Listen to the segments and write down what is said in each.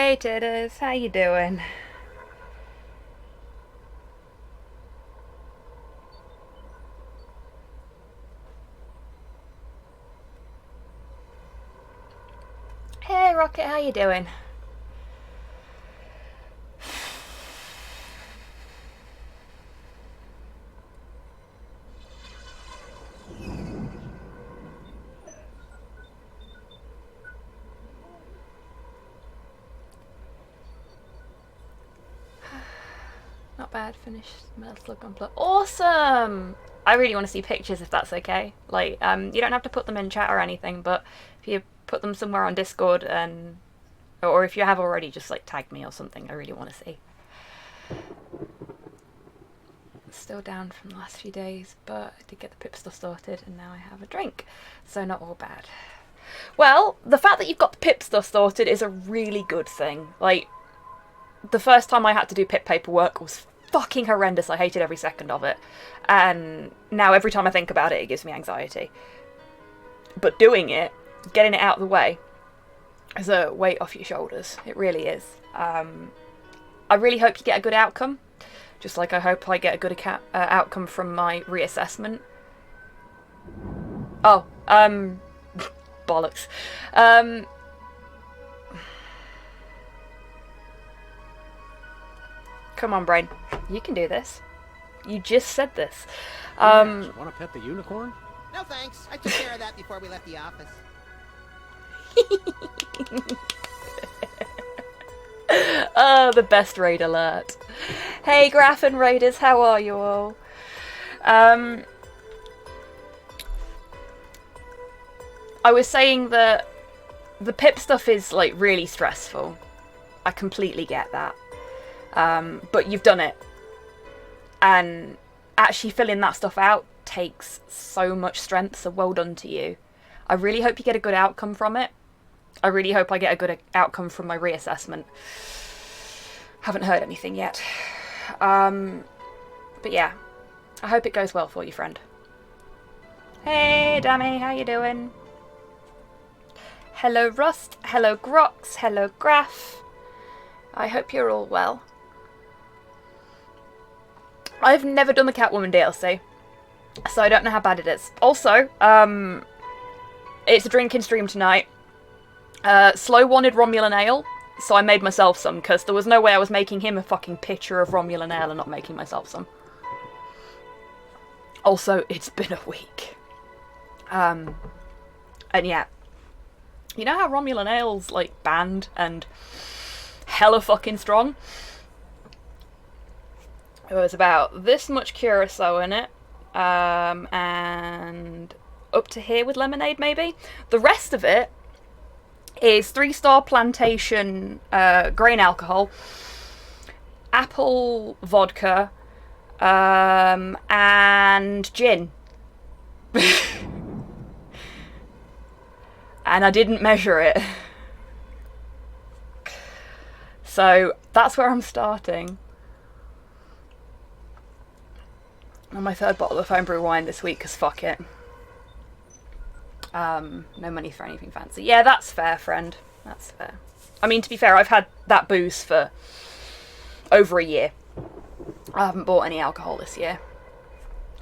Hey Titters, how you doing? Hey Rocket, how you doing? Not bad, finished Metal Slug Gunpla. Awesome! I really want to see pictures if that's okay. Like, you don't have to put them in chat or anything, but if you put them somewhere on Discord and or if you have already, just like tag me or something. I really want to see. Still down from the last few days, but I did get the pip stuff sorted and now I have a drink. So not all bad. Well, the fact that you've got the pip stuff sorted is a really good thing. Like, the first time I had to do pip paperwork was fucking horrendous. I hated every second of it. And now every time I think about it, it gives me anxiety. But doing it, getting it out of the way, is a weight off your shoulders. It really is. I really hope you get a good outcome. Just like I hope I get a good outcome from my reassessment. Oh, bollocks. Come on, brain. You can do this. You just said this. Want to pet the unicorn? No thanks. I took care of that before we left the office. Oh, the best raid alert. Hey, Graphin Raiders, how are you all? I was saying that the pip stuff is, like, really stressful. I completely get that. But you've done it. And actually filling that stuff out takes so much strength, so well done to you. I really hope you get a good outcome from it. I really hope I get a good outcome from my reassessment. Haven't heard anything yet. But yeah, I hope it goes well for you, friend. Hey, Dammy, how you doing? Hello, Rust. Hello, Grox. Hello, Graph. I hope you're all well. I've never done the Catwoman DLC, so I don't know how bad it is. Also, it's a drinking stream tonight. Slow wanted Romulan Ale, so I made myself some, because there was no way I was making him a fucking pitcher of Romulan Ale and not making myself some. Also, it's been a week. And yeah. You know how Romulan Ale's, like, banned and hella fucking strong? It was about this much curacao in it, and up to here with lemonade, maybe? The rest of it is 3-Star Plantation grain alcohol, apple vodka, and gin. And I didn't measure it. So that's where I'm starting. On my third bottle of homebrew wine this week, because fuck it. No money for anything fancy. Yeah, that's fair, friend. That's fair. I mean, to be fair, I've had that booze for over a year. I haven't bought any alcohol this year.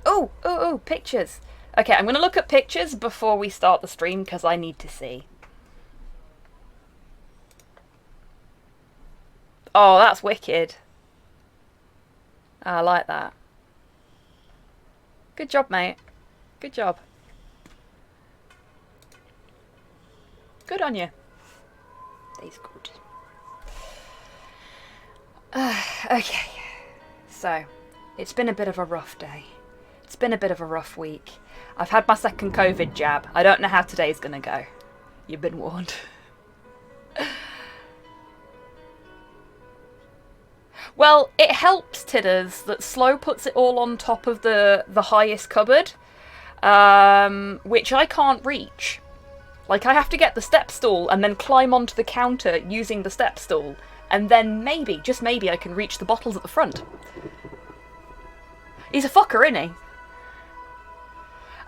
Oh, pictures. Okay, I'm going to look at pictures before we start the stream, because I need to see. Oh, that's wicked. I like that. Good job, mate. Good job. Good on you. That's good. Okay. So, it's been a bit of a rough day. It's been a bit of a rough week. I've had my second COVID jab. I don't know how today's gonna go. You've been warned. Well, it helps, Tidders, that Slow puts it all on top of the highest cupboard, which I can't reach. Like, I have to get the step stool and then climb onto the counter using the step stool, and then maybe, just maybe, I can reach the bottles at the front. He's a fucker, isn't he?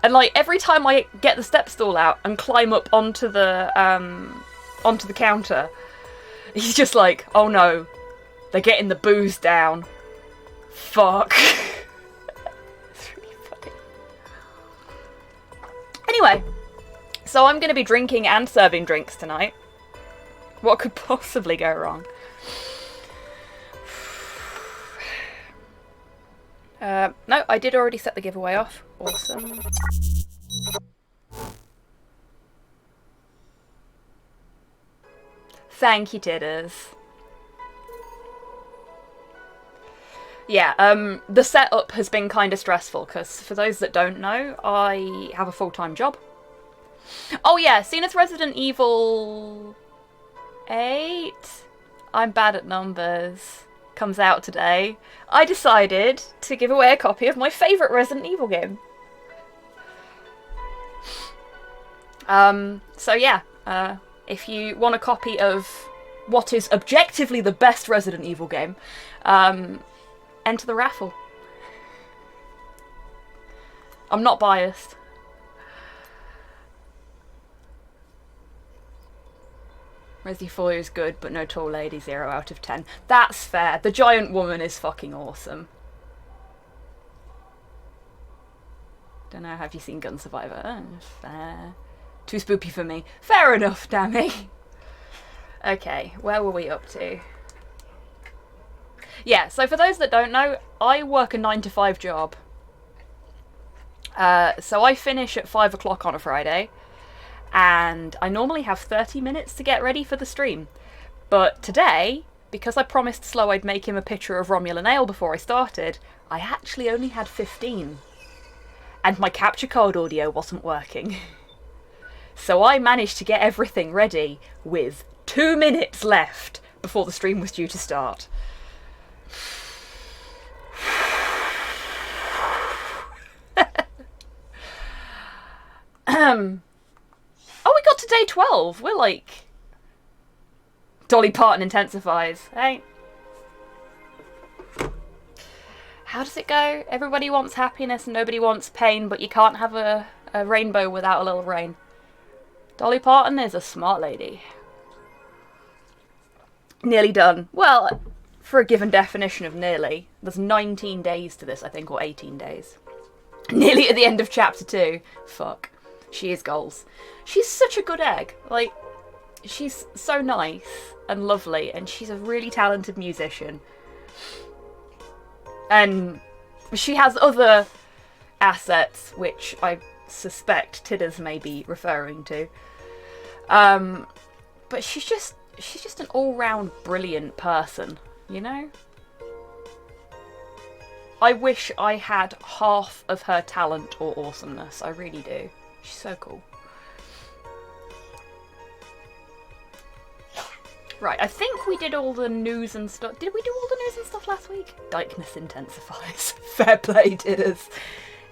And, like, every time I get the step stool out and climb up onto the counter, He's just like, oh no, they're getting the booze down. Fuck. It's really funny. Anyway, so I'm going to be drinking and serving drinks tonight. What could possibly go wrong? No, I did already set the giveaway off. Awesome. Thank you, Titters. Yeah, the setup has been kind of stressful, because for those that don't know, I have a full-time job. Oh yeah, seeing as Resident Evil 8, I'm bad at numbers, comes out today, I decided to give away a copy of my favourite Resident Evil game. So yeah, if you want a copy of what is objectively the best Resident Evil game, enter the raffle. I'm not biased. Resi 4 is good, but no tall lady, 0 out of 10. That's fair. The giant woman is fucking awesome. Don't know, have you seen Gun Survivor? Oh, fair. Too spoopy for me. Fair enough, dammy. Okay, where were we up to? Yeah, so for those that don't know, I work a 9-to-5 job. So I finish at 5 o'clock on a Friday, and I normally have 30 minutes to get ready for the stream. But today, because I promised Slow I'd make him a picture of Romulan Ale before I started, I actually only had 15. And my capture card audio wasn't working. So I managed to get everything ready with 2 minutes left before the stream was due to start. Oh, we got to day 12. We're like... Dolly Parton intensifies. Hey. How does it go? Everybody wants happiness and nobody wants pain, but you can't have a rainbow without a little rain. Dolly Parton is a smart lady. Nearly done. Well, for a given definition of nearly, there's 19 days to this, I think, or 18 days. Nearly at the end of chapter 2. Fuck. She is goals. She's such a good egg. Like, she's so nice and lovely, and she's a really talented musician. And she has other assets, which I suspect Tidders may be referring to. But she's just an all-round brilliant person, you know? I wish I had half of her talent or awesomeness. I really do. She's so cool. Right, I think we did all the news and stuff. Did we do all the news and stuff last week? Dykeness intensifies. Fair play, Tidders.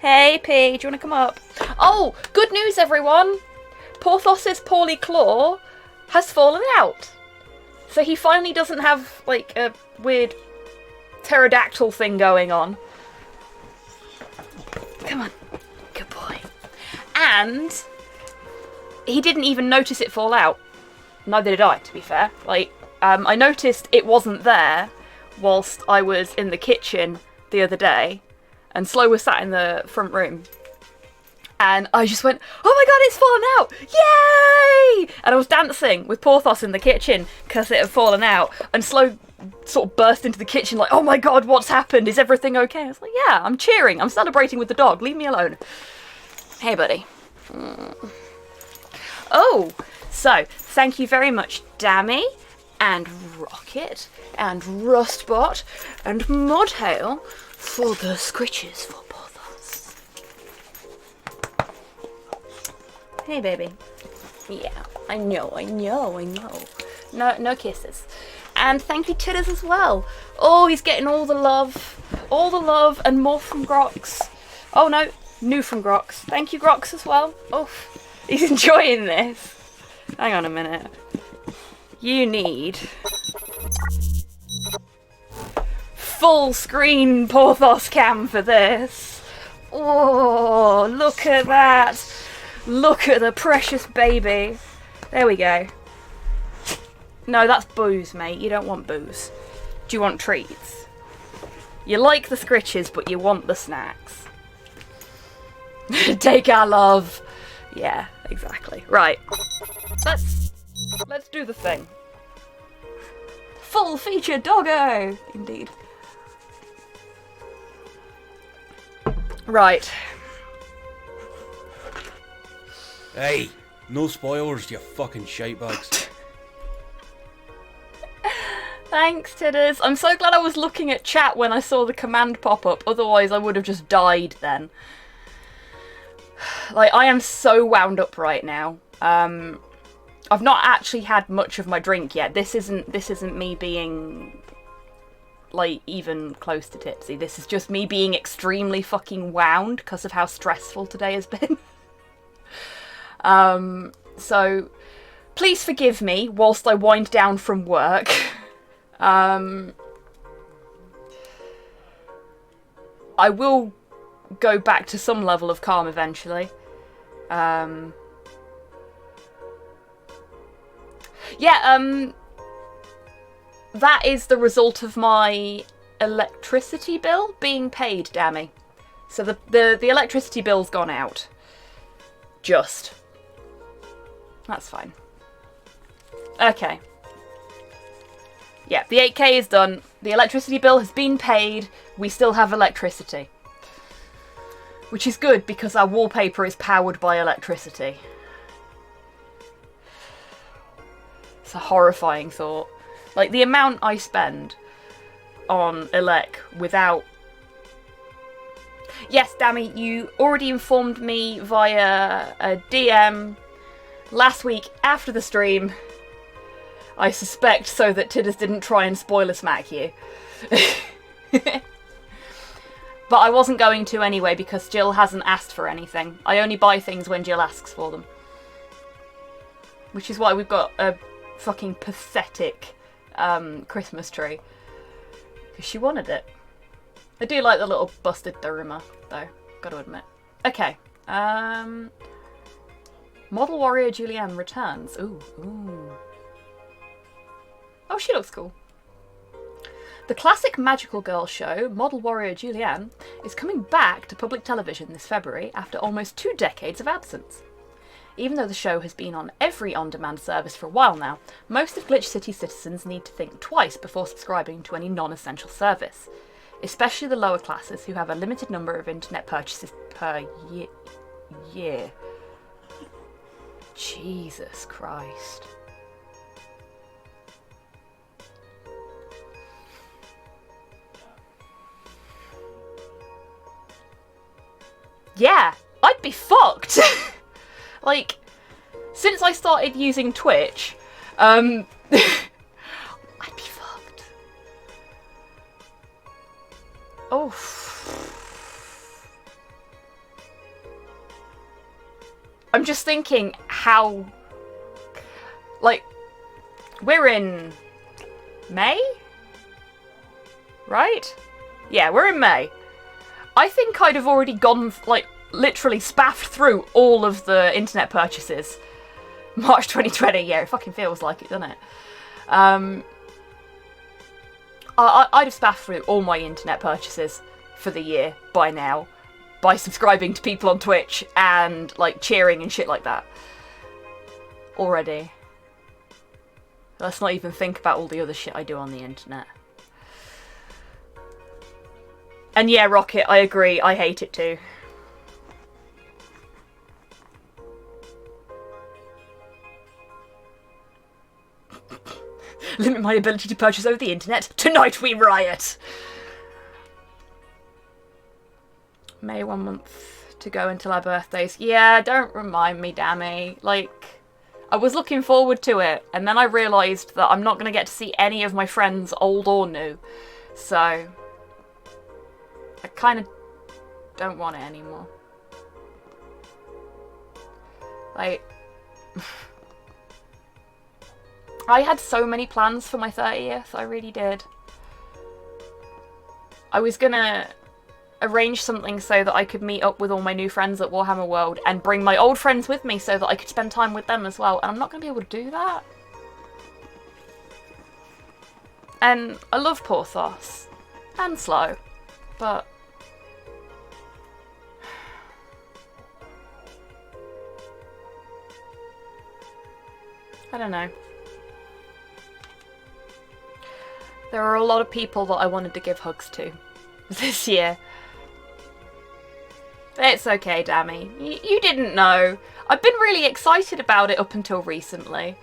Hey, P, do you want to come up? Oh, good news, everyone! Porthos's Poorly Claw has fallen out. So he finally doesn't have, like, a weird pterodactyl thing going on. Come on. Good boy. And he didn't even notice it fall out. Neither did I, to be fair. Like, I noticed it wasn't there whilst I was in the kitchen the other day, and Slow was sat in the front room. And I just went, oh my god, it's fallen out! Yay! And I was dancing with Porthos in the kitchen because it had fallen out. And Slow sort of burst into the kitchen like, oh my god, what's happened? Is everything okay? I was like, yeah, I'm cheering. I'm celebrating with the dog. Leave me alone. Hey, buddy. Oh, so thank you very much, Dammy, and Rocket, and Rustbot, and Modhail for the scritches for Porthos. Hey, baby. Yeah, I know. No kisses. And thank you, Tidders, as well. Oh, he's getting all the love, and more from Grox. Oh no, new from Grox. Thank you, Grox, as well. Oh, he's enjoying this. Hang on a minute. You need full screen Porthos cam for this. Oh, look at that. Look at the precious baby. There we go. No, that's booze, mate. You don't want booze. Do you want treats? You like the scritches, but you want the snacks. Take our love. Yeah, exactly. Right. Let's do the thing. Full feature doggo! Indeed. Right. Hey, no spoilers, you fucking shitebags. Thanks, Tidders. I'm so glad I was looking at chat when I saw the command pop up, otherwise I would have just died then. Like, I am so wound up right now. I've not actually had much of my drink yet. This isn't me being, like, even close to tipsy. This is just me being extremely fucking wound because of how stressful today has been. So, please forgive me whilst I wind down from work. I will go back to some level of calm eventually. That is the result of my electricity bill being paid, dammy. So the electricity bill's gone out. Just. That's fine. Okay. Yeah, the 8K is done. The electricity bill has been paid. We still have electricity. Which is good because our wallpaper is powered by electricity. It's a horrifying thought. Like, the amount I spend on elec without... Yes, Dammy, you already informed me via a DM last week after the stream. I suspect so that Tidders didn't try and spoiler smack you. But I wasn't going to anyway because Jill hasn't asked for anything. I only buy things when Jill asks for them. Which is why we've got a fucking pathetic Christmas tree. Because she wanted it. I do like the little busted Daruma, though. Gotta admit. Okay. Model Warrior Julianne returns. Ooh. Oh, she looks cool. The classic magical girl show, Model Warrior Julianne, is coming back to public television this February after almost 2 decades of absence. Even though the show has been on every on-demand service for a while now, most of Glitch City citizens need to think twice before subscribing to any non-essential service, especially the lower classes who have a limited number of internet purchases per year. Jesus Christ. Yeah, I'd be fucked. Like, since I started using Twitch, I'd be fucked. Oh. I'm just thinking how, like, we're in May? Right? Yeah, we're in May. I think I'd have already gone, like, literally spaffed through all of the internet purchases. March 2020, yeah, it fucking feels like it, doesn't it? I'd have spaffed through all my internet purchases for the year by now, by subscribing to people on Twitch and, like, cheering and shit like that. Already. Let's not even think about all the other shit I do on the internet. And yeah, Rocket, I agree, I hate it too. Limit my ability to purchase over the internet. Tonight we riot! May 1 month to go until our birthdays. Yeah, don't remind me, Dammy. Like, I was looking forward to it, and then I realised that I'm not going to get to see any of my friends, old or new. So, I kind of don't want it anymore. Like, I had so many plans for my 30th, I really did. I was gonna arrange something so that I could meet up with all my new friends at Warhammer World and bring my old friends with me so that I could spend time with them as well, and I'm not gonna be able to do that. And I love Porthos and Slow, but I don't know. There are a lot of people that I wanted to give hugs to this year. It's okay, Dammy. You didn't know. I've been really excited about it up until recently.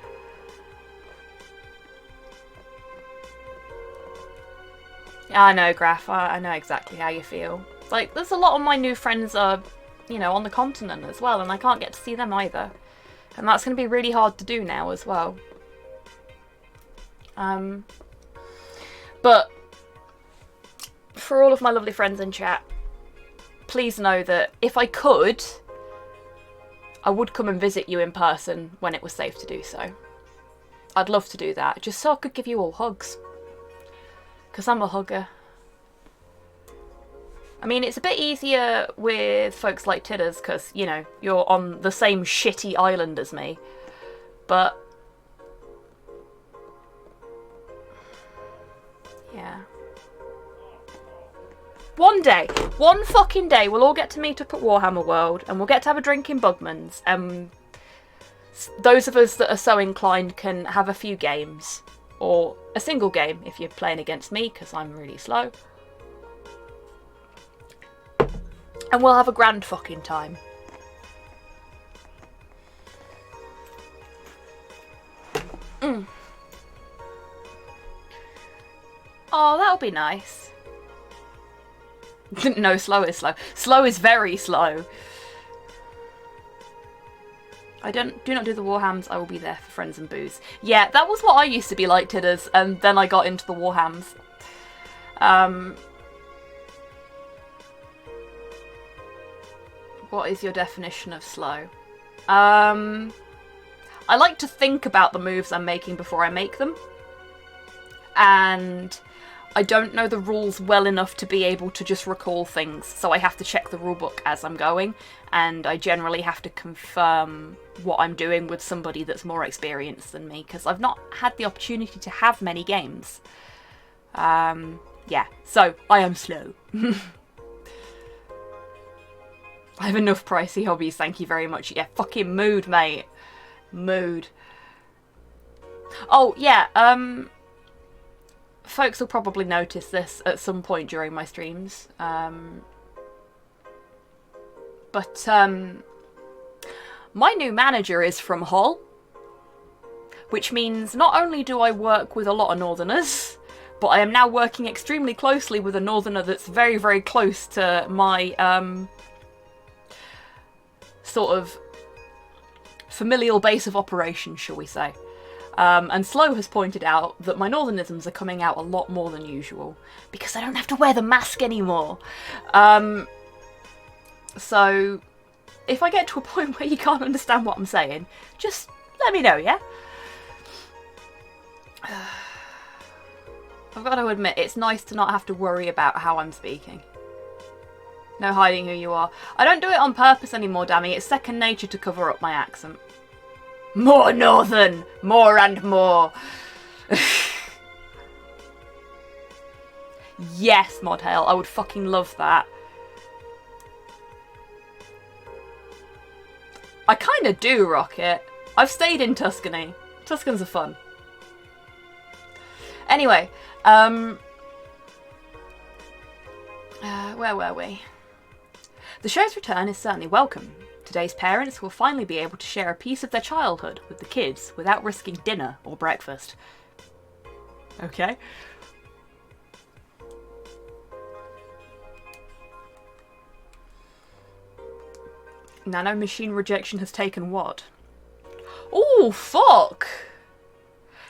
Yeah, I know, Graf. I know exactly how you feel. Like, there's a lot of my new friends are, you know, on the continent as well, and I can't get to see them either. And that's going to be really hard to do now as well. But for all of my lovely friends in chat, please know that if I could, I would come and visit you in person when it was safe to do so. I'd love to do that, just so I could give you all hugs. Because I'm a hugger. I mean, it's a bit easier with folks like Tidders, because, you know, you're on the same shitty island as me. But yeah. One day, one fucking day, we'll all get to meet up at Warhammer World, and we'll get to have a drink in Bugman's, and those of us that are so inclined can have a few games. Or a single game if you're playing against me, because I'm really slow. And we'll have a grand fucking time. Oh, that'll be nice. No, slow is slow. Slow is very slow. I do not do the Warhams, I will be there for friends and booze. Yeah, that was what I used to be like, Tidders, and then I got into the Warhams. What is your definition of slow? I like to think about the moves I'm making before I make them. And I don't know the rules well enough to be able to just recall things, so I have to check the rulebook as I'm going, and I generally have to confirm what I'm doing with somebody that's more experienced than me, because I've not had the opportunity to have many games. Yeah, so I am slow. I have enough pricey hobbies, thank you very much. Yeah, fucking mood, mate. Mood. Oh, yeah, folks will probably notice this at some point during my streams. But my new manager is from Hull, which means not only do I work with a lot of Northerners, but I am now working extremely closely with a Northerner that's very, very close to my sort of familial base of operations, shall we say. And Slow has pointed out that my Northernisms are coming out a lot more than usual, because I don't have to wear the mask anymore. So, if I get to a point where you can't understand what I'm saying, just let me know, yeah? I've got to admit, it's nice to not have to worry about how I'm speaking. No hiding who you are. I don't do it on purpose anymore, Dammy. It's second nature to cover up my accent. More Northern! More and more! Yes, Modhail, I would fucking love that. I kinda do, Rocket. I've stayed in Tuscany. Tuscans are fun. Anyway, where were we? The show's return is certainly welcome. Today's parents will finally be able to share a piece of their childhood with the kids without risking dinner or breakfast. Okay. Nano machine rejection has taken what? Oh, fuck!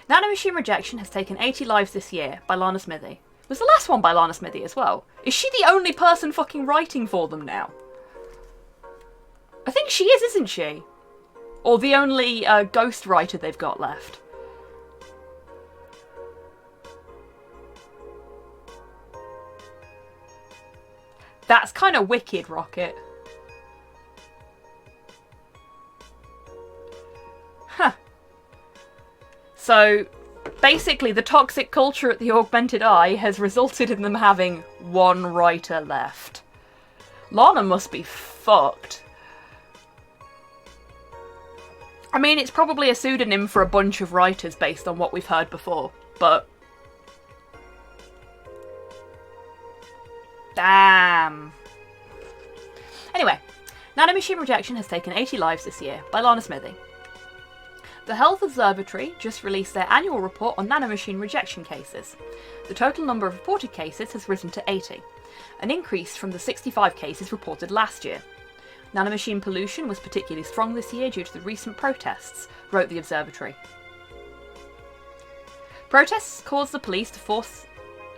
Nano machine rejection has taken 80 lives this year by Lana Smithy. Was the last one by Lana Smithy as well? Is she the only person fucking writing for them now? I think she is, isn't she? Or the only ghost writer they've got left. That's kind of wicked, Rocket. Huh. So, Basically, the toxic culture at the Augmented Eye has resulted in them having one writer left. Lana must be fucked. I mean, it's probably a pseudonym for a bunch of writers based on what we've heard before, but... damn. Anyway, nanomachine rejection has taken 80 lives this year, by Lana Smithy. The Health Observatory just released their annual report on nanomachine rejection cases. The total number of reported cases has risen to 80, an increase from the 65 cases reported last year. Nanomachine pollution was particularly strong this year due to the recent protests, wrote the observatory. Protests caused the police to force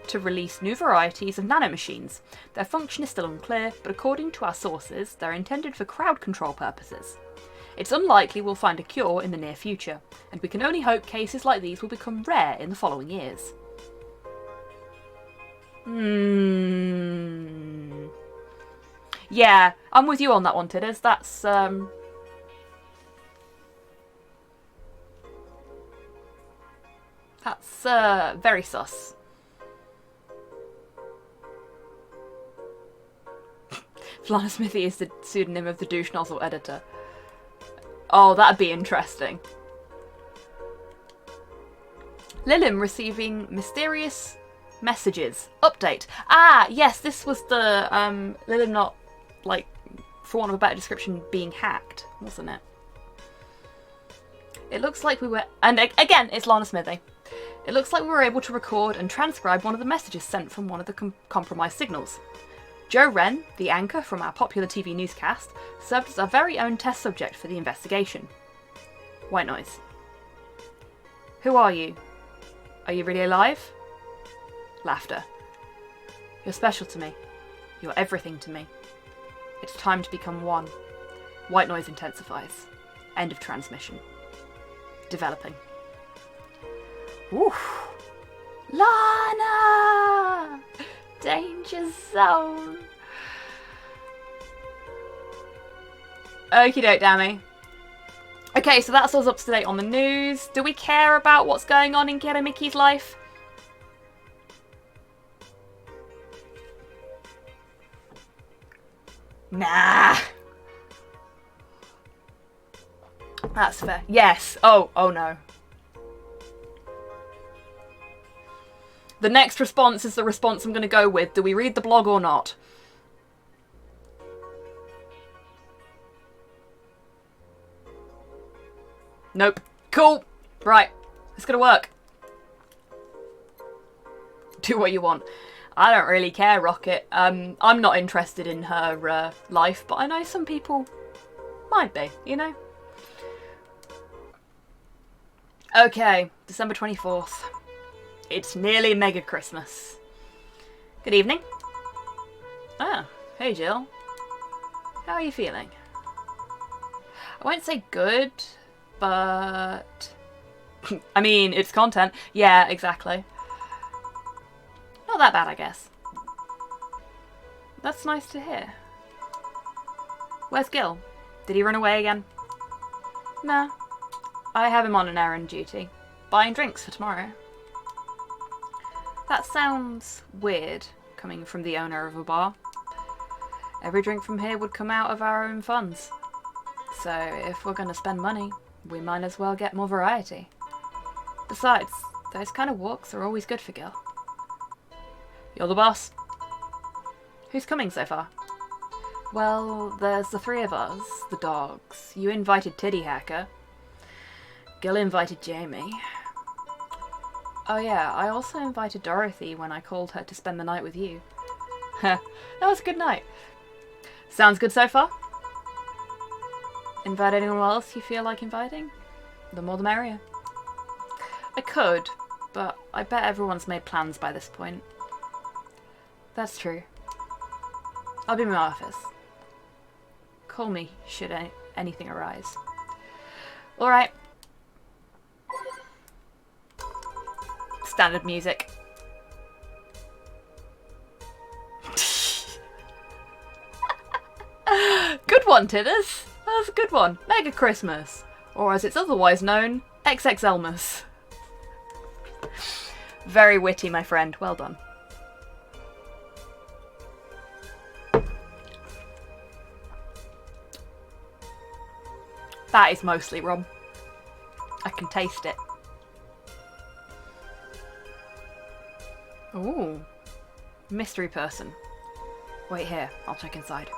to release new varieties of nanomachines. Their function is still unclear, but according to our sources, they're intended for crowd control purposes. It's unlikely we'll find a cure in the near future, and we can only hope cases like these will become rare in the following years. Yeah, I'm with you on that one, Tidders. That's, very sus. Lana Smithy is the pseudonym of the douche nozzle editor. Oh, that'd be interesting. Lilim receiving mysterious messages. Update. Ah, yes, this was the Lilim not, like, for want of a better description, being hacked, wasn't it? It looks like we were... and again, it's Lana Smithy. It looks like we were able to record and transcribe one of the messages sent from one of the compromised signals. Joe Wren, the anchor from our popular TV newscast, served as our very own test subject for the investigation. White noise. Who are you? Are you really alive? Laughter. You're special to me. You're everything to me. It's time to become one. White noise intensifies. End of transmission. Developing. Oof. Lana! Danger zone. Okie doke, Dammy. Okay, so that's us up to date on the news. Do we care about what's going on in Kira Mickey's life? Nah. That's fair. Yes. Oh no. The next response is the response I'm going to go with. Do we read the blog or not? Nope. Cool. Right. It's going to work. Do what you want. I don't really care, Rocket. I'm not interested in her life, but I know some people might be, you know? Okay. December 24th. It's nearly Mega Christmas. Good evening. Ah, hey Jill. How are you feeling? I won't say good, but... I mean, it's content. Yeah, exactly. Not that bad, I guess. That's nice to hear. Where's Gil? Did he run away again? Nah. I have him on an errand duty. Buying drinks for tomorrow. That sounds weird, coming from the owner of a bar. Every drink from here would come out of our own funds. So if we're going to spend money, we might as well get more variety. Besides, those kind of walks are always good for Gil. You're the boss. Who's coming so far? Well, there's the three of us, the dogs. You invited Titty Hacker. Gil invited Jamie. Oh yeah, I also invited Dorothy when I called her to spend the night with you. That was a good night. Sounds good so far? Invite anyone else you feel like inviting? The more the merrier. I could, but I bet everyone's made plans by this point. That's true. I'll be in my office. Call me should anything arise. Alright. Standard music. Good one, Tidders. That was a good one. Mega Christmas. Or as it's otherwise known, XXLmas. Very witty, my friend. Well done. That is mostly rum. I can taste it. Ooh. Mystery person. Wait here. I'll check inside.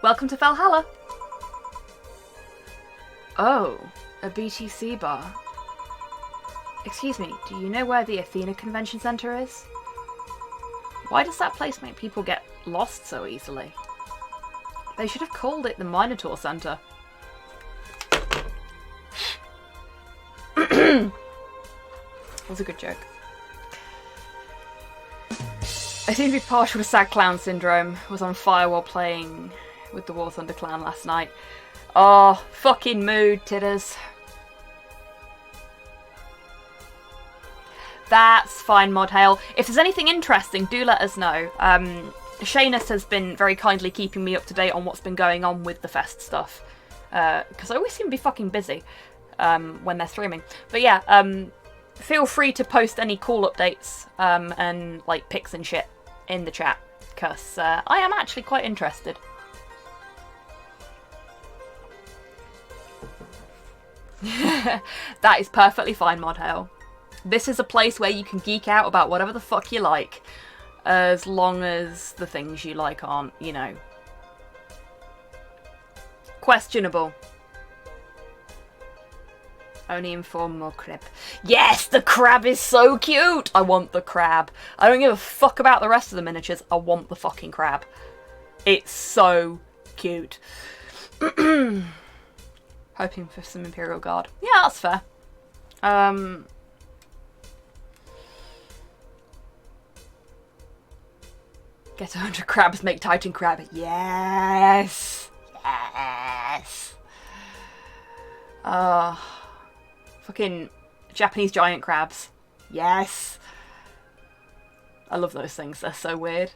Welcome to Valhalla. Oh, a BTC bar. Excuse me, do you know where the Athena Convention Center is? Why does that place make people get lost so easily? They should have called it the Minotaur Center. That was a good joke. I seem to be partial to Sad Clown Syndrome. Was on fire while playing with the War Thunder Clan last night. Oh, fucking mood, titters. That's fine, Mod Hail. If there's anything interesting, do let us know. Shanus has been very kindly keeping me up to date on what's been going on with the Fest stuff. Because I always seem to be fucking busy when they're streaming. But yeah, feel free to post any cool updates and like pics and shit in the chat. Because I am actually quite interested. That is perfectly fine, Mod Hail. This is a place where you can geek out about whatever the fuck you like, as long as the things you like aren't, you know, questionable. Only inform more crab. Yes, the crab is so cute! I want the crab. I don't give a fuck about the rest of the miniatures. I want the fucking crab. It's so cute. Hoping for some Imperial Guard. Yeah, that's fair. Get 100 crabs, make Titan crab. Yes! Yes! Fucking Japanese giant crabs. Yes! I love those things, they're so weird.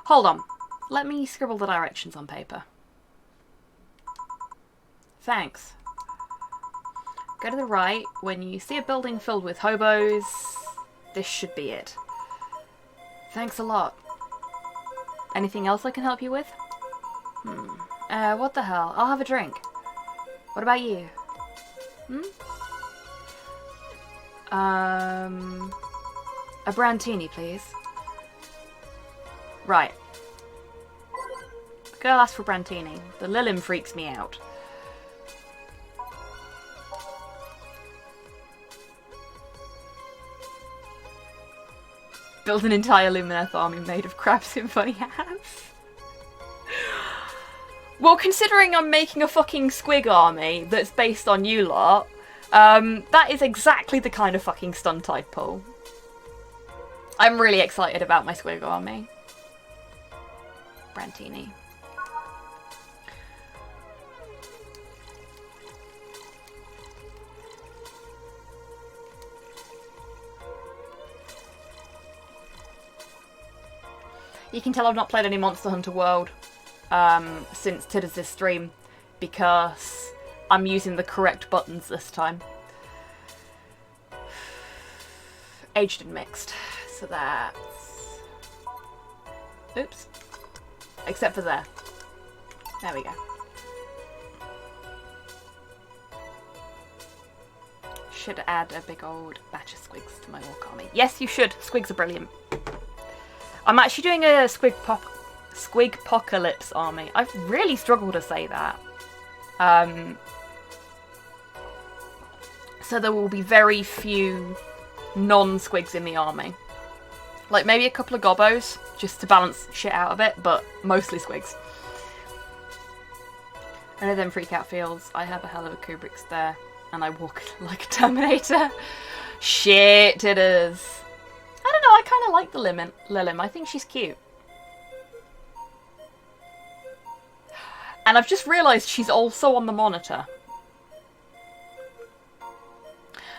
Hold on. Let me scribble the directions on paper. Thanks. Go to the right. When you see a building filled with hobos, this should be it. Thanks a lot. Anything else I can help you with? What the hell? I'll have a drink. What about you? A brandtini, please. Right. Girl asked for brandtini. The Lilim freaks me out. Build an entire Lumineth army made of crabs in funny hats. Well, considering I'm making a fucking squig army that's based on you lot, that is exactly the kind of fucking stunt I'd pull. I'm really excited about my squig army. Brantini. You can tell I've not played any Monster Hunter World since Tidders' stream because I'm using the correct buttons this time. Aged and mixed. So that's... Oops. Except for there. There we go. Should add a big old batch of squigs to my orc army. Yes, you should. Squigs are brilliant. I'm actually doing a Squigpocalypse army. I've really struggled to say that. So there will be very few non-squigs in the army. Like maybe a couple of gobbos, just to balance shit out of it, but mostly squigs. I know them freak out feels. I have a hell of a Kubrick's there, and I walk like a Terminator. Shit, it is. I don't know, I kind of like the Lilim. I think she's cute. And I've just realised she's also on the monitor.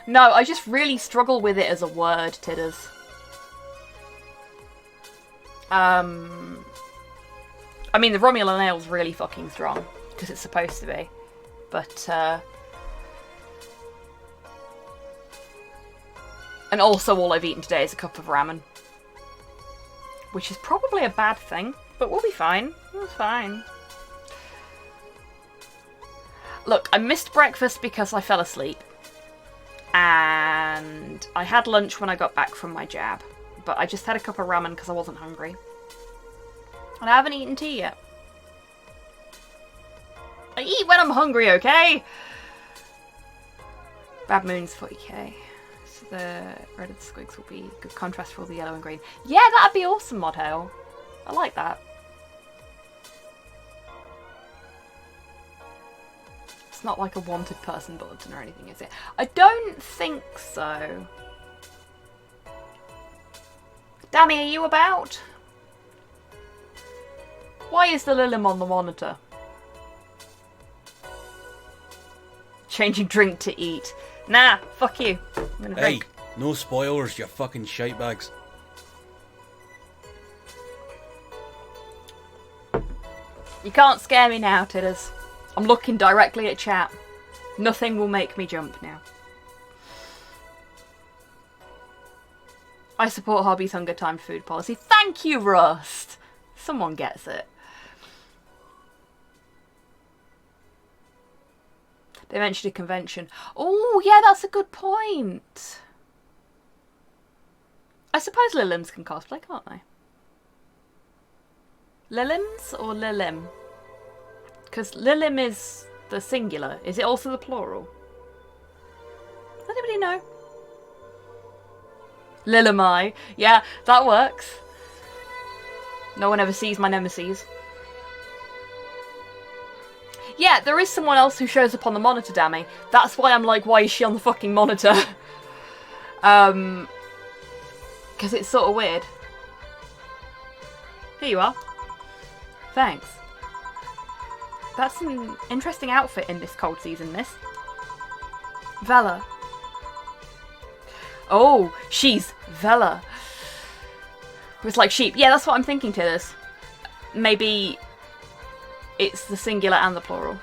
No, I just really struggle with it as a word, Tidders. I mean, the Romulan Ale is really fucking strong, because it's supposed to be. But, and also all I've eaten today is a cup of ramen. Which is probably a bad thing, but we'll be fine. We'll be fine. Look, I missed breakfast because I fell asleep. And I had lunch when I got back from my jab. But I just had a cup of ramen because I wasn't hungry. And I haven't eaten tea yet. I eat when I'm hungry, okay? Bad Moon's 40k. So the red of the squigs will be good contrast for all the yellow and green. Yeah, that'd be awesome, Mod Hail. I like that. It's not like a wanted person bulletin or anything, is it? I don't think so. Dammy, are you about? Why is the Lilim on the monitor? Changing drink to eat. Nah, fuck you. I'm gonna Hey, drink. no spoilers, you fucking shite bags. You can't scare me now, Tidders. I'm looking directly at chat. Nothing will make me jump now. I support Hobby's Hunger Time food policy. Thank you, Rust! Someone gets it. They mentioned a convention. Oh, yeah, that's a good point. I suppose Lilims can cosplay, can't they? Lilims or Lilim? Because Lilim is the singular. Is it also the plural? Does anybody know? Lilimai. Yeah, that works. No one ever sees my nemesis. Yeah, there is someone else who shows up on the monitor, Dammy. That's why I'm like, why is she on the fucking monitor? Because it's sort of weird. Here you are. Thanks. That's an interesting outfit in this cold season, miss. Vela. Oh, she's Vela. It's like sheep. Yeah, that's what I'm thinking to this. Maybe it's the singular and the plural.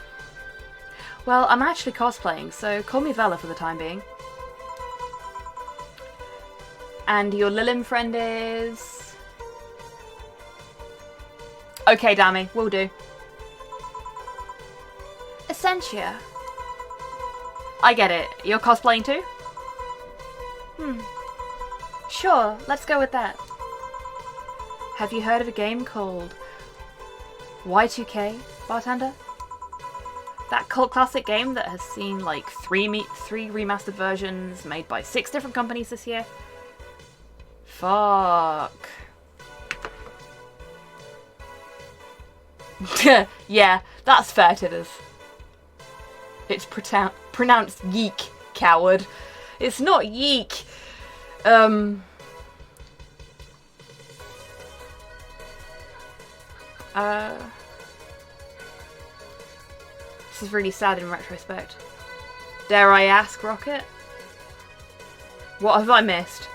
Well, I'm actually cosplaying, so call me Vela for the time being. And your Lilim friend is... Okay, Dammy, will do. Essentia. I get it. You're cosplaying too? Sure, let's go with that. Have you heard of a game called Y2K, Bartender? That cult classic game that has seen like three remastered versions made by 6 different companies this year? Fuck. Yeah, that's fair, Tidders. It's pronounced yeek, coward. It's not yeek. This is really sad in retrospect. Dare I ask, Rocket? What have I missed?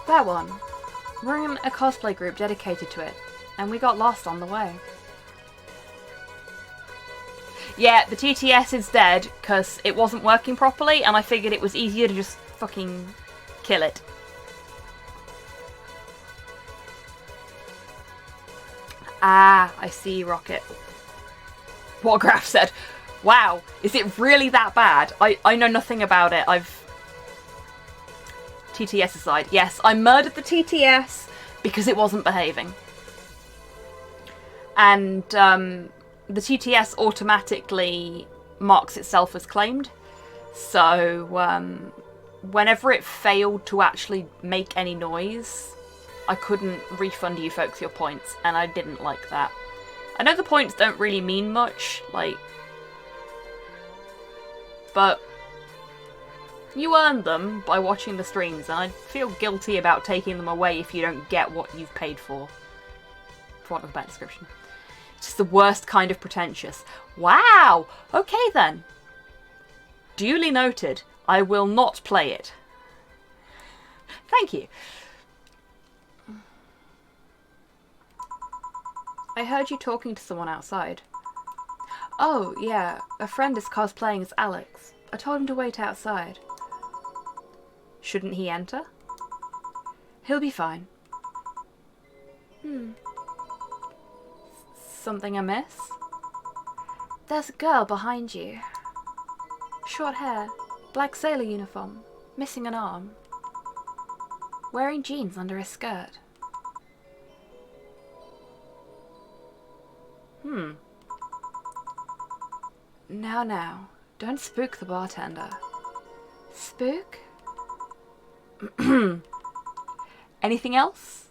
That one. We're in a cosplay group dedicated to it, and we got lost on the way. Yeah, the TTS is dead because it wasn't working properly, and I figured it was easier to just fucking kill it. Ah, I see, Rocket. What Graf said. Wow, is it really that bad? I know nothing about it. TTS aside. Yes, I murdered the TTS because it wasn't behaving. And the TTS automatically marks itself as claimed. So whenever it failed to actually make any noise, I couldn't refund you folks your points, and I didn't like that. I know the points don't really mean much, but you earned them by watching the streams, and I feel guilty about taking them away if you don't get what you've paid for want of a better description. It's just the worst kind of pretentious. Wow! Okay then. Duly noted. I will not play it. Thank you. I heard you talking to someone outside. Oh, yeah. A friend is cosplaying as Alex. I told him to wait outside. Shouldn't he enter? He'll be fine. Something amiss? There's a girl behind you. Short hair, black sailor uniform, missing an arm. Wearing jeans under a skirt. Now, don't spook the bartender. Spook? Anything else?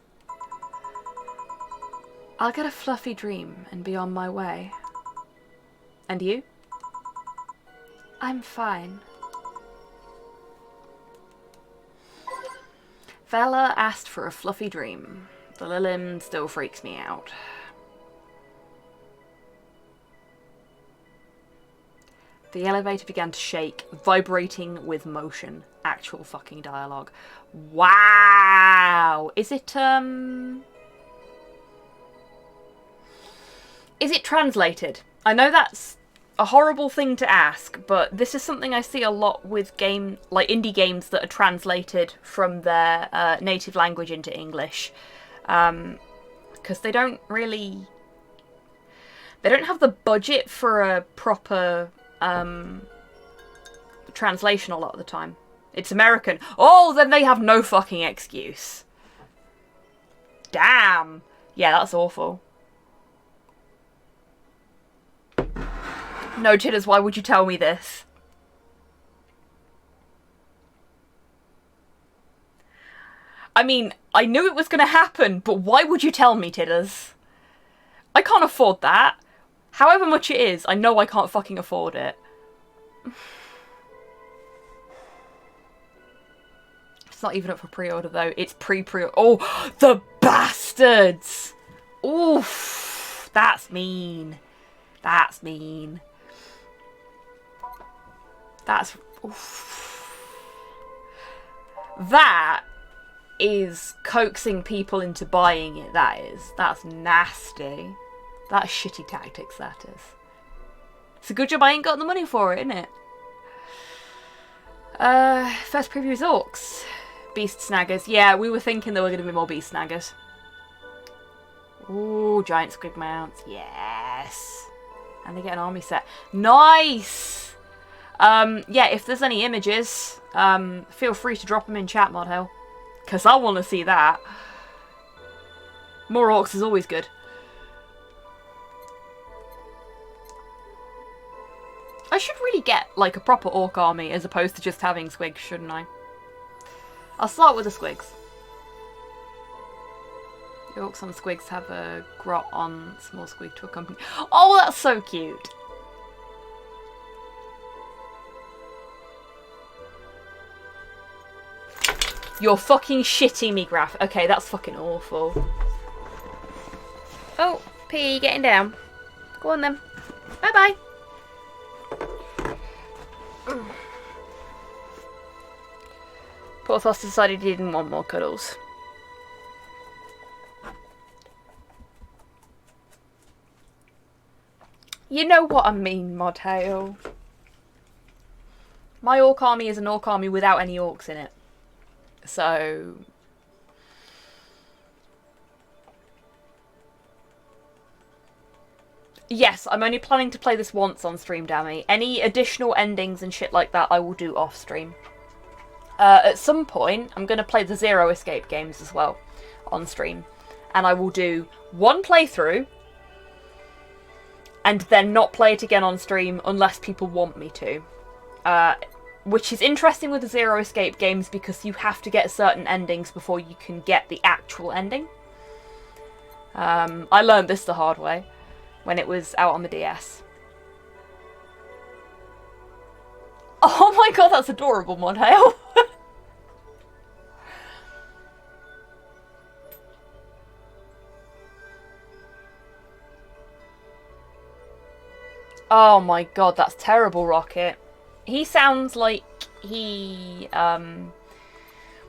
I'll get a fluffy dream and be on my way. And you? I'm fine. Fella asked for a fluffy dream. The Lilim still freaks me out. The elevator began to shake, vibrating with motion. Actual fucking dialogue. Wow! Is it translated? I know that's a horrible thing to ask, but this is something I see a lot with indie games that are translated from their native language into English. Because they don't have the budget for a proper translation a lot of the time. It's American. Oh, then they have no fucking excuse. Damn. Yeah, that's awful. No, Titters, why would you tell me this? I mean, I knew it was going to happen, but why would you tell me, Titters? I can't afford that. However much it is, I know I can't fucking afford it. It's not even up for pre-order, though. It's pre-pre-order. Oh, the bastards! Oof, that's mean. That's mean. That's... Oof. That is coaxing people into buying it, that is. That's nasty. That's shitty tactics, that is. It's a good job I ain't got the money for it, isn't it? First preview is Orcs. Beast Snaggers. Yeah, we were thinking there were going to be more Beast Snaggers. Ooh, giant squig mounts. Yes. And they get an army set. Nice! Yeah, if there's any images, feel free to drop them in chat, Mod Hell. Because I want to see that. More Orcs is always good. I should really get, like, a proper Orc army as opposed to just having squigs, shouldn't I? I'll start with the squigs. The Orcs on squigs have a grot on small squig to accompany. Oh, that's so cute! You're fucking shitting me, Graph. Okay, that's fucking awful. Oh, P, getting down. Go on then. Bye-bye. Porthos decided he didn't want more cuddles. You know what I mean, Modhail. My Orc army is an Orc army without any Orcs in it. So... yes, I'm only planning to play this once on stream, Dammy. Any additional endings and shit like that I will do off stream. At some point, I'm going to play the Zero Escape games as well on stream. And I will do one playthrough and then not play it again on stream unless people want me to. Which is interesting with the Zero Escape games because you have to get certain endings before you can get the actual ending. I learned this the hard way when it was out on the DS. Oh my god, that's adorable, Modhail. Oh my god, that's terrible, Rocket. He sounds like he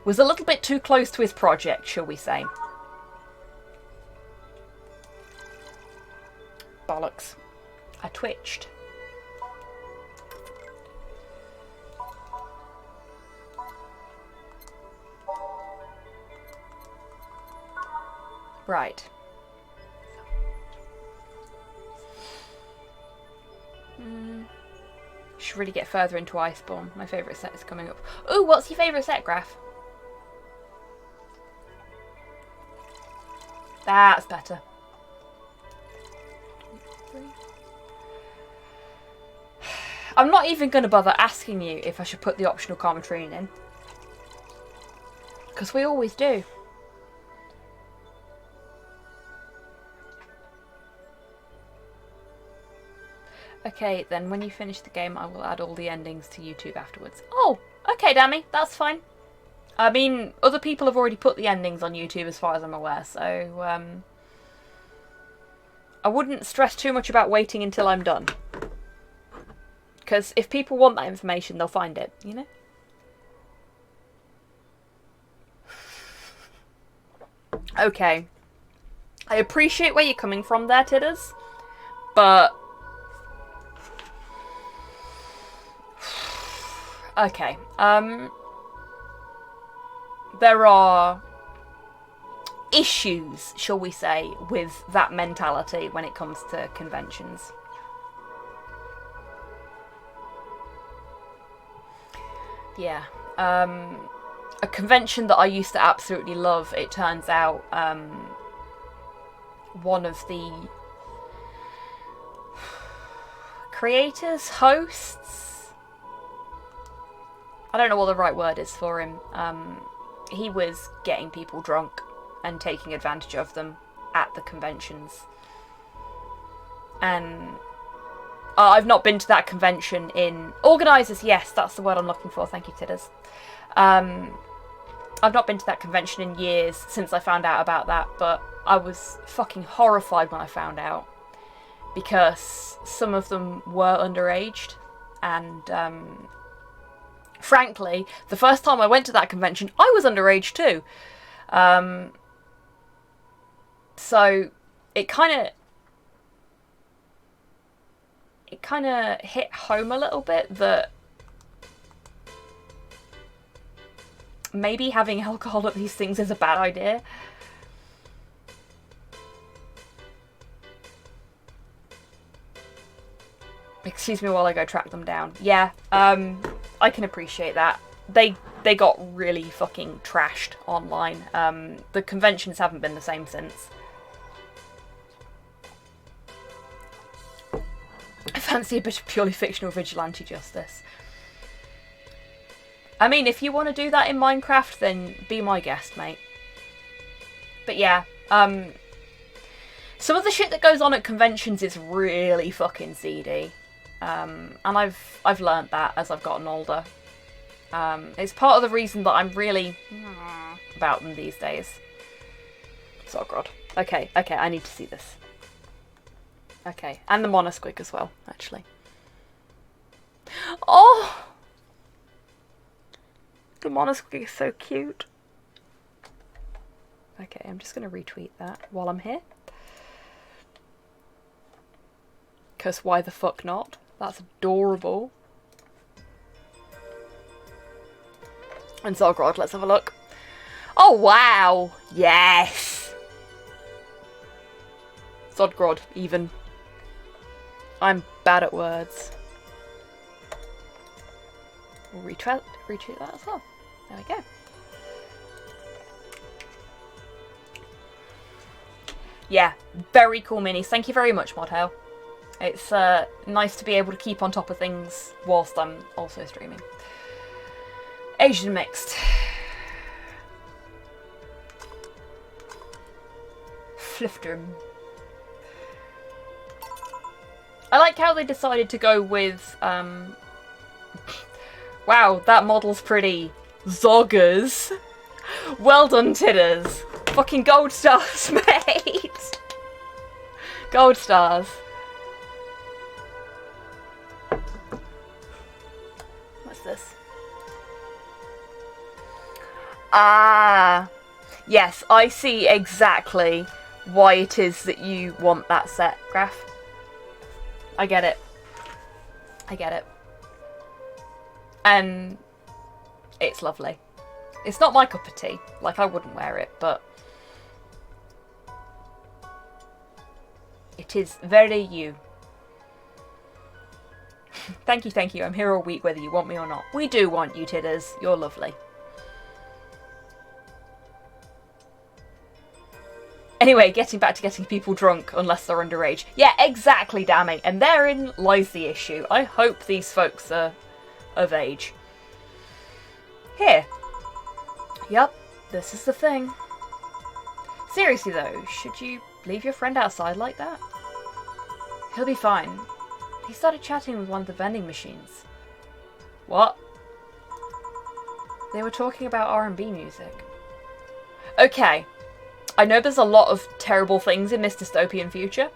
was a little bit too close to his project, shall we say. Bollocks. I twitched. Right. Should really get further into Iceborne. My favourite set is coming up. Ooh, what's your favourite set, Graph? That's better. I'm not even going to bother asking you if I should put the optional commentary in. Because we always do. Okay, then when you finish the game, I will add all the endings to YouTube afterwards. Oh, okay, Dammy, that's fine. I mean, other people have already put the endings on YouTube as far as I'm aware, so I wouldn't stress too much about waiting until I'm done. Because if people want that information, they'll find it, you know? Okay. I appreciate where you're coming from there, Tidders, but... Okay, there are issues, shall we say, with that mentality when it comes to conventions. Yeah, a convention that I used to absolutely love, it turns out, one of the creators, hosts, I don't know what the right word is for him. He was getting people drunk and taking advantage of them at the conventions. And I've not been to that convention in... Organisers, yes, that's the word I'm looking for. Thank you, Tidders. I've not been to that convention in years since I found out about that, but I was fucking horrified when I found out. Because some of them were underaged, and... frankly, the first time I went to that convention, I was underage too. So it kind of hit home a little bit that maybe having alcohol at these things is a bad idea. Excuse me while I go track them down. Yeah, I can appreciate that. They got really fucking trashed online. The conventions haven't been the same since. I fancy a bit of purely fictional vigilante justice. I mean, if you want to do that in Minecraft, then be my guest, mate. But yeah, some of the shit that goes on at conventions is really fucking seedy. And I've learnt that as I've gotten older. It's part of the reason that I'm really about them these days. Oh god. Okay, I need to see this. Okay, and the HobbySquig as well, actually. Oh! The HobbySquig is so cute. Okay, I'm just going to retweet that while I'm here. Because why the fuck not? That's adorable. And Zogrod, let's have a look. Oh wow! Yes! Zodgrod, even. I'm bad at words. We'll retweet that as well. There we go. Yeah, very cool minis. Thank you very much, Modhail. It's nice to be able to keep on top of things whilst I'm also streaming. Asian mixed. Flifterm. I like how they decided to go with, wow, that model's pretty. Zoggers. Well done, Tidders. Fucking gold stars, mate. Gold stars. What's this? Ah. Yes, I see exactly why it is that you want that set, Graph. I get it. I get it. And it's lovely. It's not my cup of tea. Like, I wouldn't wear it, but it is very you. Thank you, thank you. I'm here all week whether you want me or not. We do want you, Tidders. You're lovely. Anyway, getting back to getting people drunk unless they're underage. Yeah, exactly, Dammy. And therein lies the issue. I hope these folks are of age. Here. Yup, this is the thing. Seriously though, should you leave your friend outside like that? He'll be fine. He started chatting with one of the vending machines. What? They were talking about R&B music. Okay. I know there's a lot of terrible things in this dystopian future,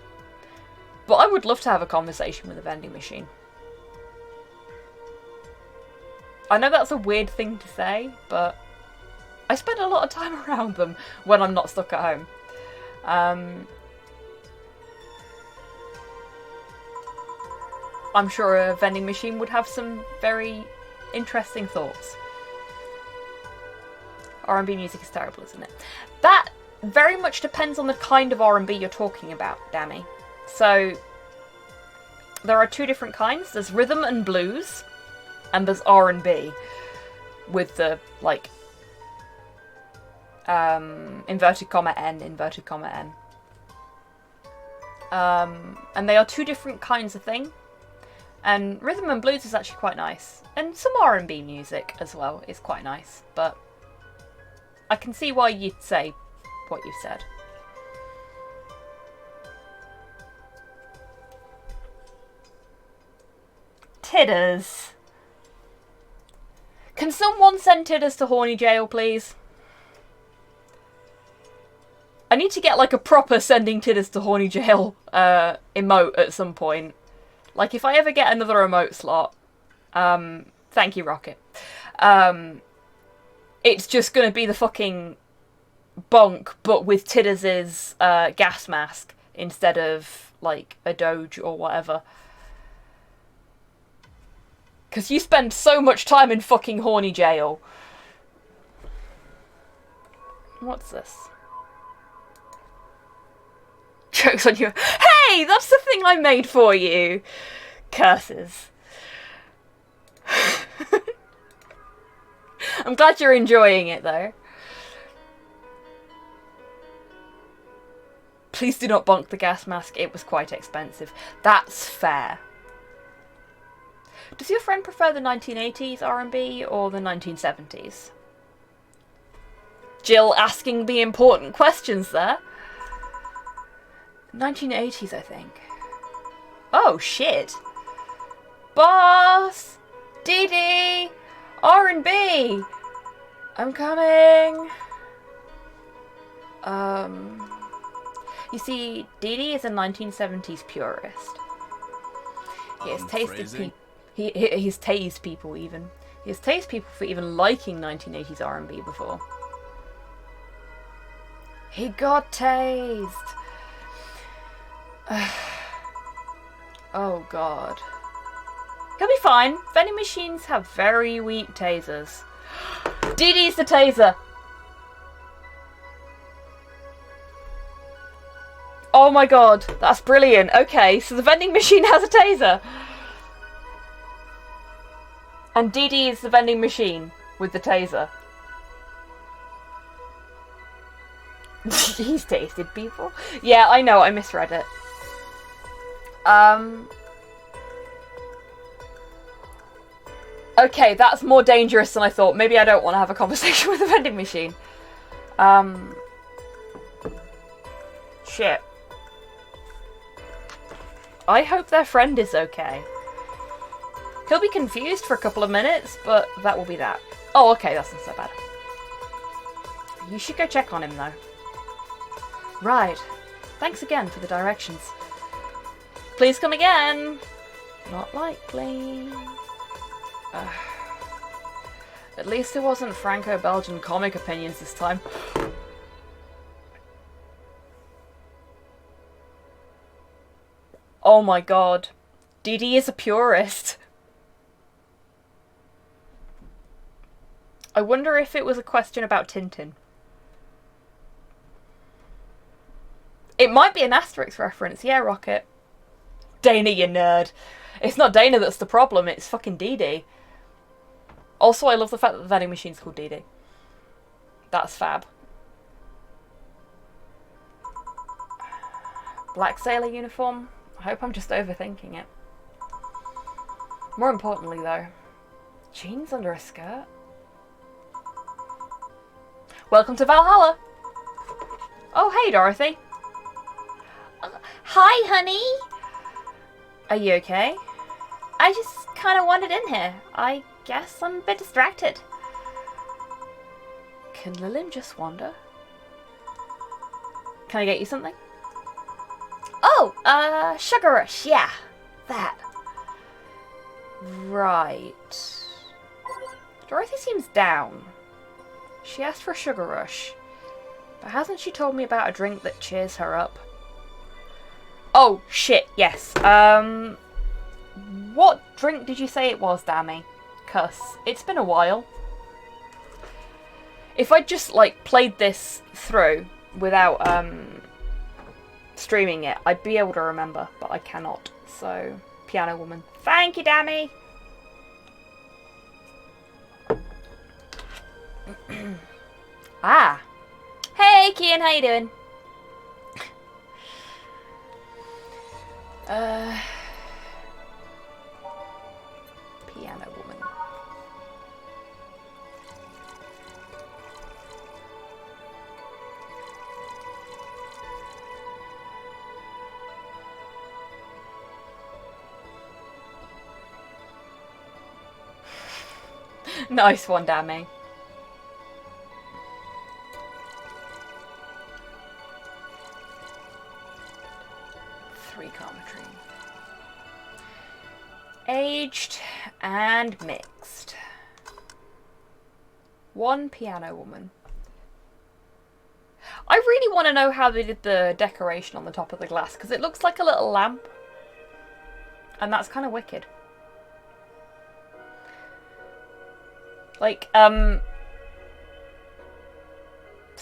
but I would love to have a conversation with a vending machine. I know that's a weird thing to say, but I spend a lot of time around them when I'm not stuck at home. I'm sure a vending machine would have some very interesting thoughts. R&B music is terrible, isn't it? That very much depends on the kind of R&B you're talking about, Dammy. So, there are two different kinds. There's rhythm and blues, and there's R&B with the, like, inverted comma N, inverted comma N. And they are two different kinds of thing. And rhythm and blues is actually quite nice. And some R&B music as well is quite nice. But I can see why you'd say what you said. Tidders. Can someone send Tidders to horny jail, please? I need to get like a proper sending Tidders to horny jail emote at some point. Like if I ever get another emote slot, thank you, Rocket. It's just gonna be the fucking bonk, but with Tidders' gas mask instead of like a Doge or whatever. Because you spend so much time in fucking horny jail. What's this? Jokes on you. Hey, that's the thing I made for you. Curses. I'm glad you're enjoying it though. Please do not bonk the gas mask. It was quite expensive. That's fair. Does your friend prefer the 1980s R&B or the 1970s? Jill asking the important questions there. 1980s, I think. Oh, shit. Boss! Dee Dee! R&B! I'm coming! You see, Dee Dee is a 1970s purist. He has he's tased people even. He has tased people for even liking 1980s R&B before. He got tased! Oh god. He'll be fine. Vending machines have very weak tasers. Dee Dee's the taser! Oh my god, that's brilliant. Okay, so the vending machine has a taser. And Dee Dee is the vending machine with the taser. He's tasted people. Yeah, I know, I misread it. Okay, that's more dangerous than I thought. Maybe I don't want to have a conversation with a vending machine. Shit. I hope their friend is okay. He'll be confused for a couple of minutes, but that will be that. Oh, okay, that's not so bad. You should go check on him, though. Right. Thanks again for the directions. Please come again. Not likely. At least it wasn't Franco-Belgian comic opinions this time. Oh my god. Dee Dee is a purist. I wonder if it was a question about Tintin. It might be an Asterix reference. Yeah, Rocket. Dana, you nerd. It's not Dana that's the problem, it's fucking Dee Dee. Also, I love the fact that the vending machine's called Dee Dee. That's fab. Black sailor uniform. I hope I'm just overthinking it. More importantly, though, jeans under a skirt? Welcome to Valhalla! Oh, hey, Dorothy. Hi, honey. Are you okay? I just kind of wandered in here. I guess I'm a bit distracted. Can Lillian just wander? Can I get you something? Oh, Sugar Rush, yeah. That. Right. Dorothy seems down. She asked for a Sugar Rush, but hasn't she told me about a drink that cheers her up? Oh, shit, yes. What drink did you say it was, Dammy? 'Cause it's been a while. If I just, like, played this through without, streaming it, I'd be able to remember, but I cannot. So, Piano Woman. Thank you, Dammy! Ah! Hey, Kian, how you doing? Piano Woman. Nice one, Dammy. Aged and mixed. One Piano Woman. I really want to know how they did the decoration on the top of the glass, because it looks like a little lamp. And that's kind of wicked. Like, so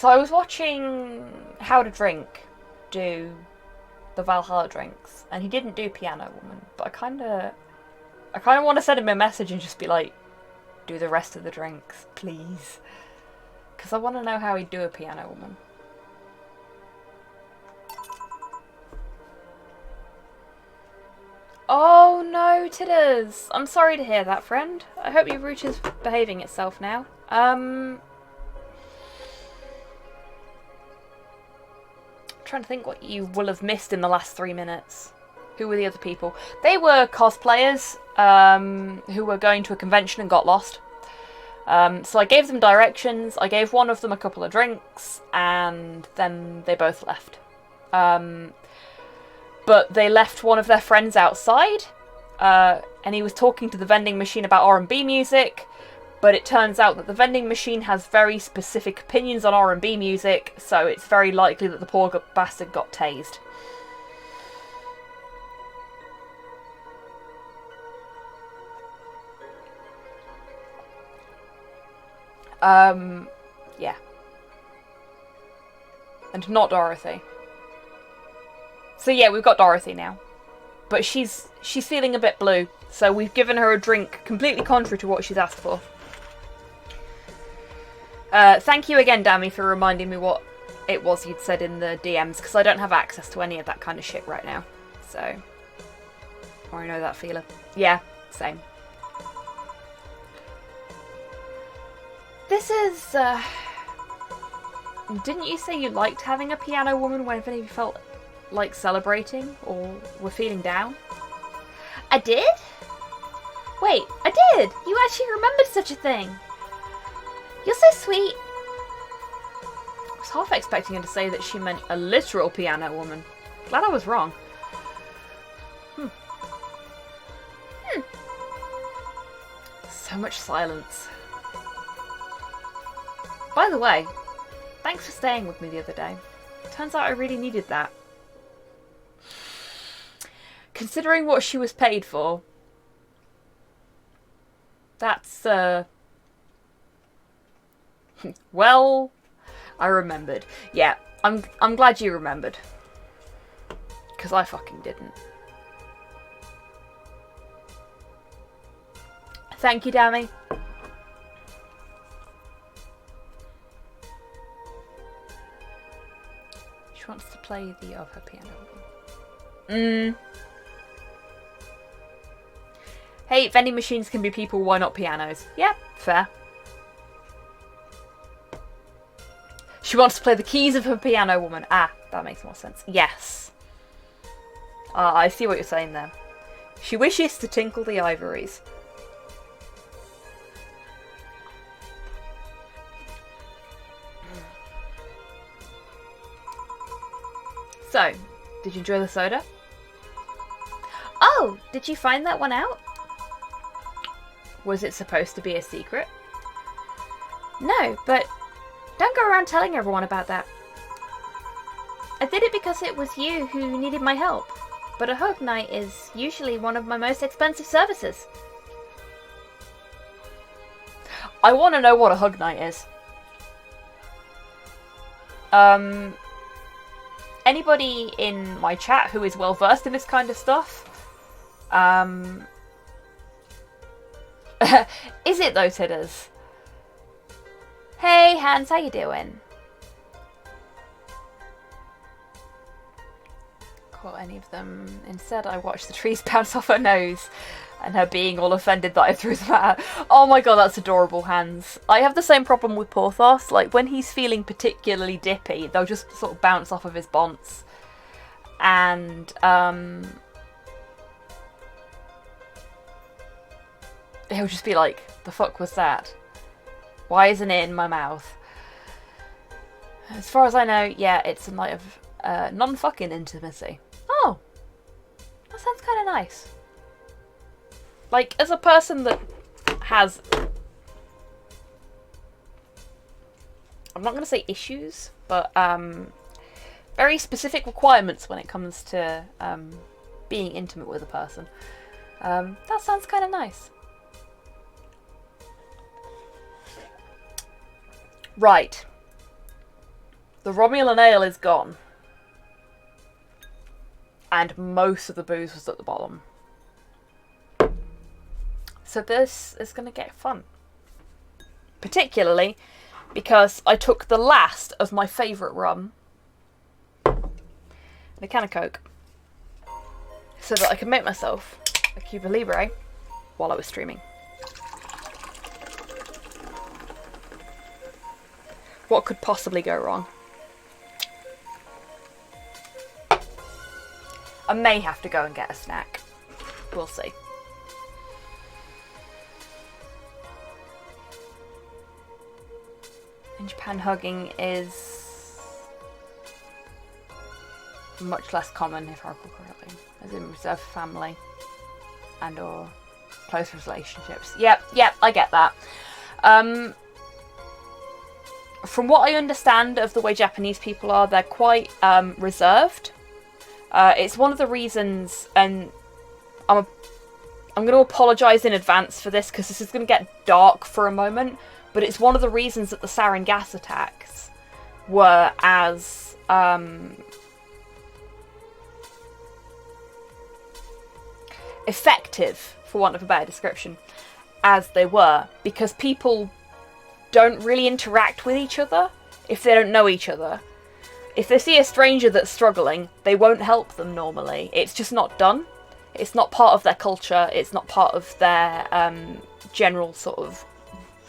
I was watching How to Drink do the Valhalla drinks, and he didn't do Piano Woman, but I kind of want to send him a message and just be like, do the rest of the drinks, please. Because I want to know how he'd do a Piano Woman. Oh no, Tidders! I'm sorry to hear that, friend. I hope your route is behaving itself now. Trying to think what you will have missed in the last 3 minutes. Who were the other people? They were cosplayers who were going to a convention and got lost. So I gave them directions, I gave one of them a couple of drinks, and then they both left. But they left one of their friends outside, and he was talking to the vending machine about R&B music, but it turns out that the vending machine has very specific opinions on R&B music, so it's very likely that the poor bastard got tased. Yeah. And not Dorothy. So yeah, we've got Dorothy now. But she's feeling a bit blue, so we've given her a drink completely contrary to what she's asked for. Thank you again, Dammy, for reminding me what it was you'd said in the DMs, because I don't have access to any of that kind of shit right now. So, or I know that feeling. Yeah, same. This is, didn't you say you liked having a Piano Woman whenever you felt like celebrating or were feeling down? I did? Wait, I did! You actually remembered such a thing! You're so sweet! I was half expecting her to say that she meant a literal Piano Woman. Glad I was wrong. So much silence. By the way, thanks for staying with me the other day. Turns out I really needed that. considering what she was paid for, that's, well, I remembered. Yeah, I'm glad you remembered. Because I fucking didn't. Thank you, Dammy. She wants to play the of her piano. Hey, vending machines can be people, why not pianos? Yeah, fair. She wants to play the keys of her piano, woman. Ah, that makes more sense. Yes. I see what you're saying there. She wishes to tinkle the ivories. So, did you enjoy the soda? Oh, did you find that one out? Was it supposed to be a secret? No, but don't go around telling everyone about that. I did it because it was you who needed my help, but a hug night is usually one of my most expensive services. I want to know what a hug night is. Anybody in my chat who is well versed in this kind of stuff? Is it though, Tidders? Hey, Hans, how you doing? Caught any of them. Instead, I watched the trees bounce off her nose and her being all offended that I threw them at her. Oh my god, that's adorable, Hans. I have the same problem with Porthos. Like, when he's feeling particularly dippy, they'll just sort of bounce off of his bonce. And, he'll just be like, the fuck was that? Why isn't it in my mouth? As far as I know, yeah, it's a night of non-fucking intimacy. Oh, that sounds kind of nice. Like, as a person that has, I'm not going to say issues, but very specific requirements when it comes to being intimate with a person, that sounds kind of nice. Right. The Romulan Ale is gone. And most of the booze was at the bottom. So this is going to get fun. Particularly because I took the last of my favourite rum and a can of Coke so that I could make myself a Cuba Libre while I was streaming. What could possibly go wrong? I may have to go and get a snack. We'll see. In Japan, hugging is much less common, if I recall correctly, as in reserved for family and or close relationships. Yep, I get that. From what I understand of the way Japanese people are, they're quite reserved. It's one of the reasons, and I'm going to apologise in advance for this because this is going to get dark for a moment, but it's one of the reasons that the sarin gas attacks were as effective, for want of a better description, as they were, because people don't really interact with each other if they don't know each other. If they see a stranger that's struggling, they won't help them normally. It's just not done. It's not part of their culture. It's not part of their general sort of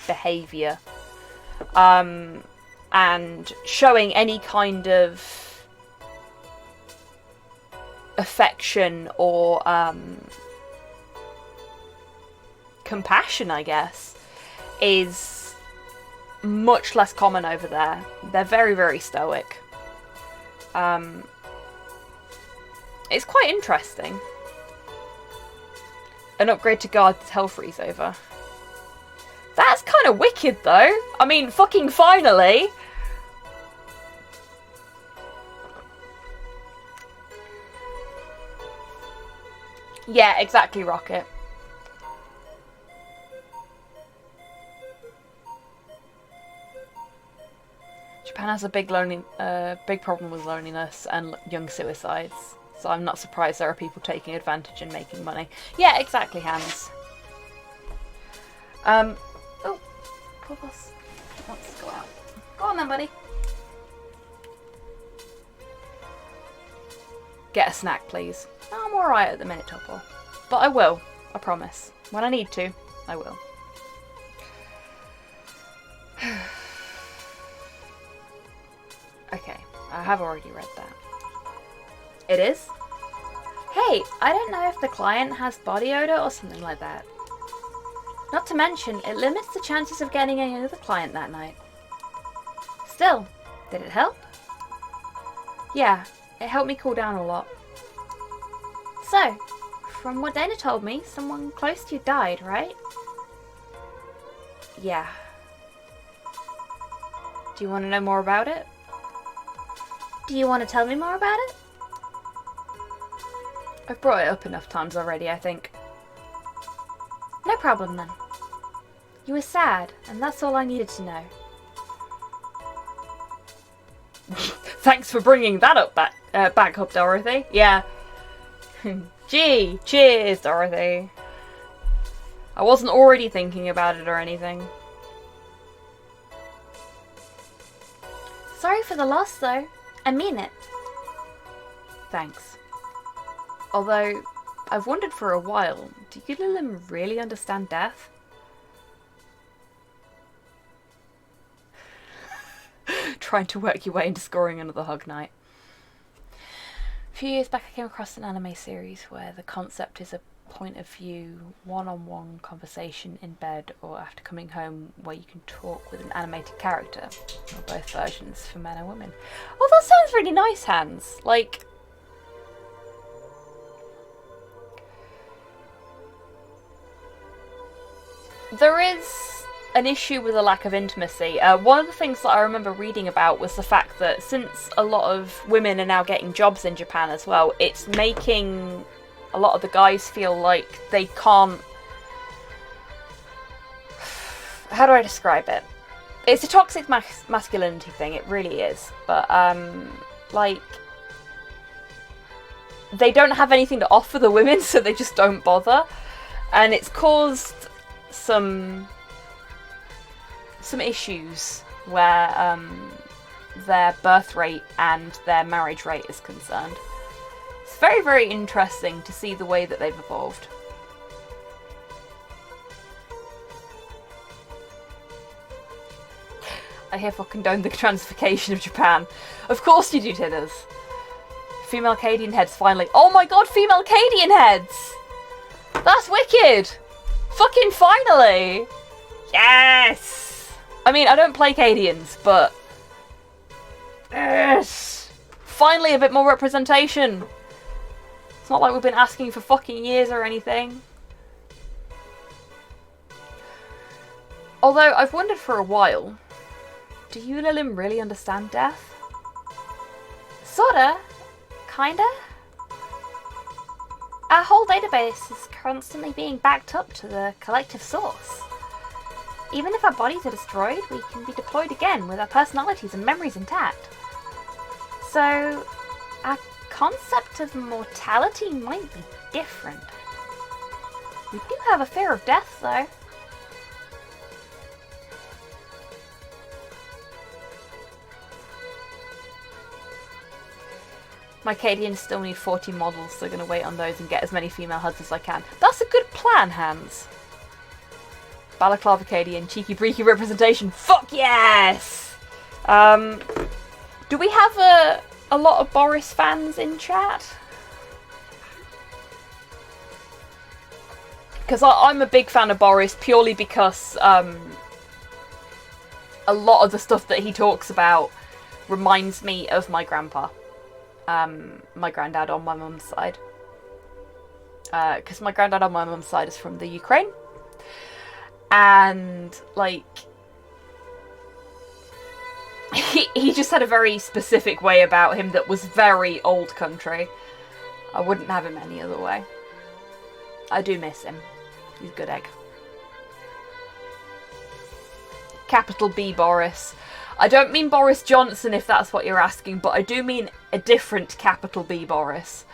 behaviour. And showing any kind of affection or compassion, I guess, is much less common over there. They're very, very stoic. It's quite interesting. An upgrade to Guard's Hell Freeze over. That's kind of wicked, though. I mean, fucking finally. Yeah, exactly, Rocket. Japan has a big problem with loneliness and young suicides, so I'm not surprised there are people taking advantage and making money. Yeah, exactly, Hans. Oh, poor boss wants to go out. Go on then, buddy. Get a snack, please. I'm alright at the minute, Topple. But I will, I promise. When I need to, I will. Okay, I have already read that. It is? Hey, I don't know if the client has body odor or something like that. Not to mention, it limits the chances of getting another client that night. Still, did it help? Yeah, it helped me cool down a lot. So, from what Dana told me, someone close to you died, right? Yeah. Do you want to know more about it? Do you want to tell me more about it? I've brought it up enough times already, I think. No problem then. You were sad, and that's all I needed to know. Thanks for bringing that up back up, Dorothy. Yeah. Gee, cheers, Dorothy. I wasn't already thinking about it or anything. Sorry for the loss, though. I mean it. Thanks. Although, I've wondered for a while, do you Lilim really understand death? Trying to work your way into scoring another hug night. A few years back I came across an anime series where the concept is a point of view, one-on-one conversation in bed or after coming home where you can talk with an animated character, or both versions for men and women. Oh, that sounds really nice, Hans. Like, there is an issue with a lack of intimacy. One of the things that I remember reading about was the fact that since a lot of women are now getting jobs in Japan as well, it's making a lot of the guys feel like they can't... How do I describe it? It's a toxic masculinity thing, it really is. But, like... they don't have anything to offer the women, so they just don't bother. And it's caused some issues where their birth rate and their marriage rate is concerned. It's very, very interesting to see the way that they've evolved. I herefore condone the transification of Japan. Of course you do, Tidders. Female Cadian heads finally. Oh my god, female Cadian heads! That's wicked! Fucking finally! Yes! I mean, I don't play Cadians, but... yes! Finally a bit more representation! It's not like we've been asking for fucking years or anything. Although, I've wondered for a while, do you Lilim really understand death? Sorta. Kinda. Our whole database is constantly being backed up to the collective source. Even if our bodies are destroyed, we can be deployed again with our personalities and memories intact. So, our concept of mortality might be different. We do have a fear of death, though. My Cadians still need 40 models, so I'm going to wait on those and get as many female HUDs as I can. That's a good plan, Hans. Balaclava Cadian, cheeky breeky representation. Fuck yes! Do we have a lot of Boris fans in chat? Because I'm a big fan of Boris purely because a lot of the stuff that he talks about reminds me of my grandpa. My granddad on my mum's side. Because my granddad on my mum's side is from the Ukraine. And, like, he just had a very specific way about him that was very old country. I wouldn't have him any other way. I do miss him. He's a good egg. Capital B Boris. I don't mean Boris Johnson if that's what you're asking, but I do mean a different capital B Boris.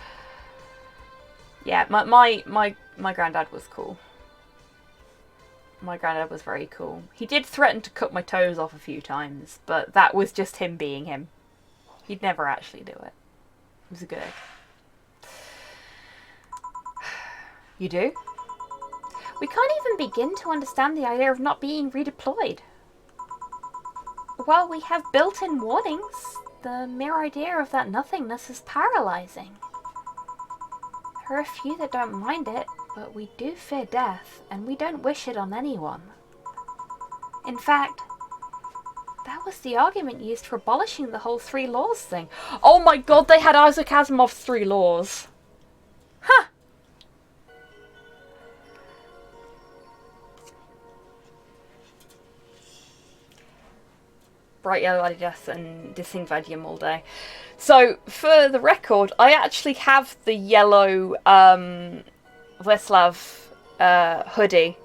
Yeah, my granddad was cool. My granddad was very cool. He did threaten to cut my toes off a few times, but that was just him being him. He'd never actually do it. He was a good egg. You do? We can't even begin to understand the idea of not being redeployed. While we have built-in warnings, the mere idea of that nothingness is paralyzing. There are a few that don't mind it, but we do fear death, and we don't wish it on anyone. In fact, that was the argument used for abolishing the whole 3 laws thing. Oh my god, they had Isaac Asimov's 3 laws. Huh. Bright yellow Adidas and Disingvadium all day. So, for the record, I actually have the yellow Veslav hoodie,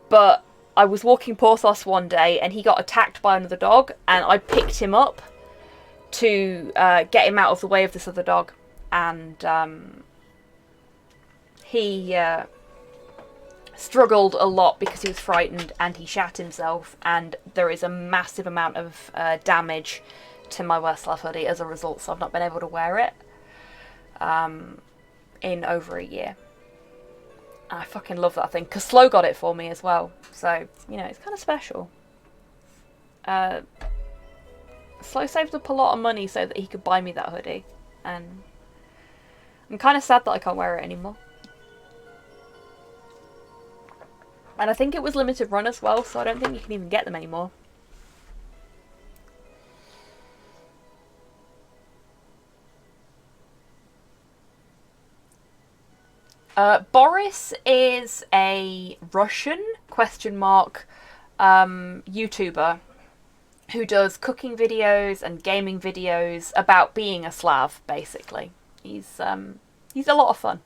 but I was walking Porthos one day and he got attacked by another dog, and I picked him up to get him out of the way of this other dog, and he struggled a lot because he was frightened and he shat himself, and there is a massive amount of damage to my Veslav hoodie as a result, so I've not been able to wear it in over a year. I fucking love that thing, because Slow got it for me as well, so, you know, it's kind of special. Slow saved up a lot of money so that he could buy me that hoodie, and I'm kind of sad that I can't wear it anymore. And I think it was limited run as well, so I don't think you can even get them anymore. Boris is a Russian YouTuber who does cooking videos and gaming videos about being a Slav, basically. He's a lot of fun.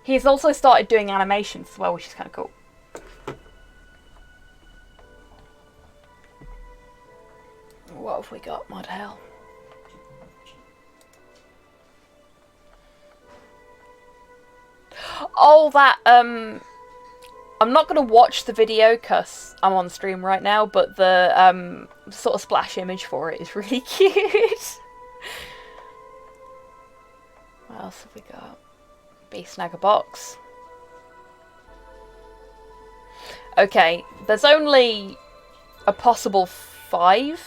He's also started doing animations as well, which is kind of cool. What have we got, Mod Hell? Oh, that, I'm not going to watch the video because I'm on stream right now, but the sort of splash image for it is really cute. What else have we got? Snag a box. Okay, there's only a possible 5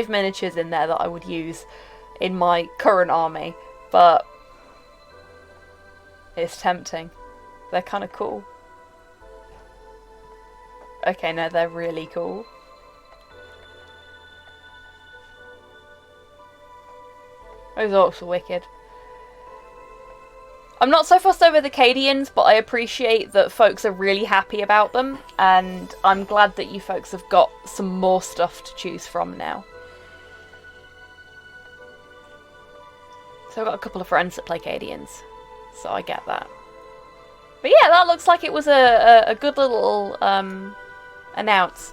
miniatures in there that I would use in my current army, but it's tempting. They're kind of cool. Okay, no, they're really cool. Those orcs are wicked. I'm not so fussed over the Cadians, but I appreciate that folks are really happy about them, and I'm glad that you folks have got some more stuff to choose from now. So I've got a couple of friends that play Cadians, so I get that. But yeah, that looks like it was a good little announce.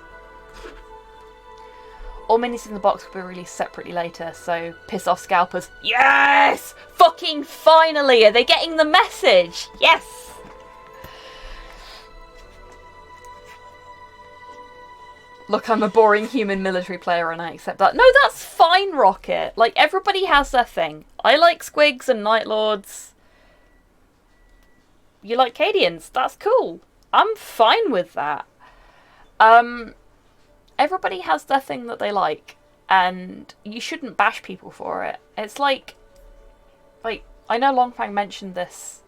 All minis in the box will be released separately later, so piss off scalpers. Yes! Fucking finally! Are they getting the message? Yes! Look, I'm a boring human military player and I accept that. No, that's fine, Rocket. Like, everybody has their thing. I like Squigs and Night Lords. You like Cadians. That's cool. I'm fine with that. Everybody has their thing that they like, and you shouldn't bash people for it. It's like, I know Longfang mentioned this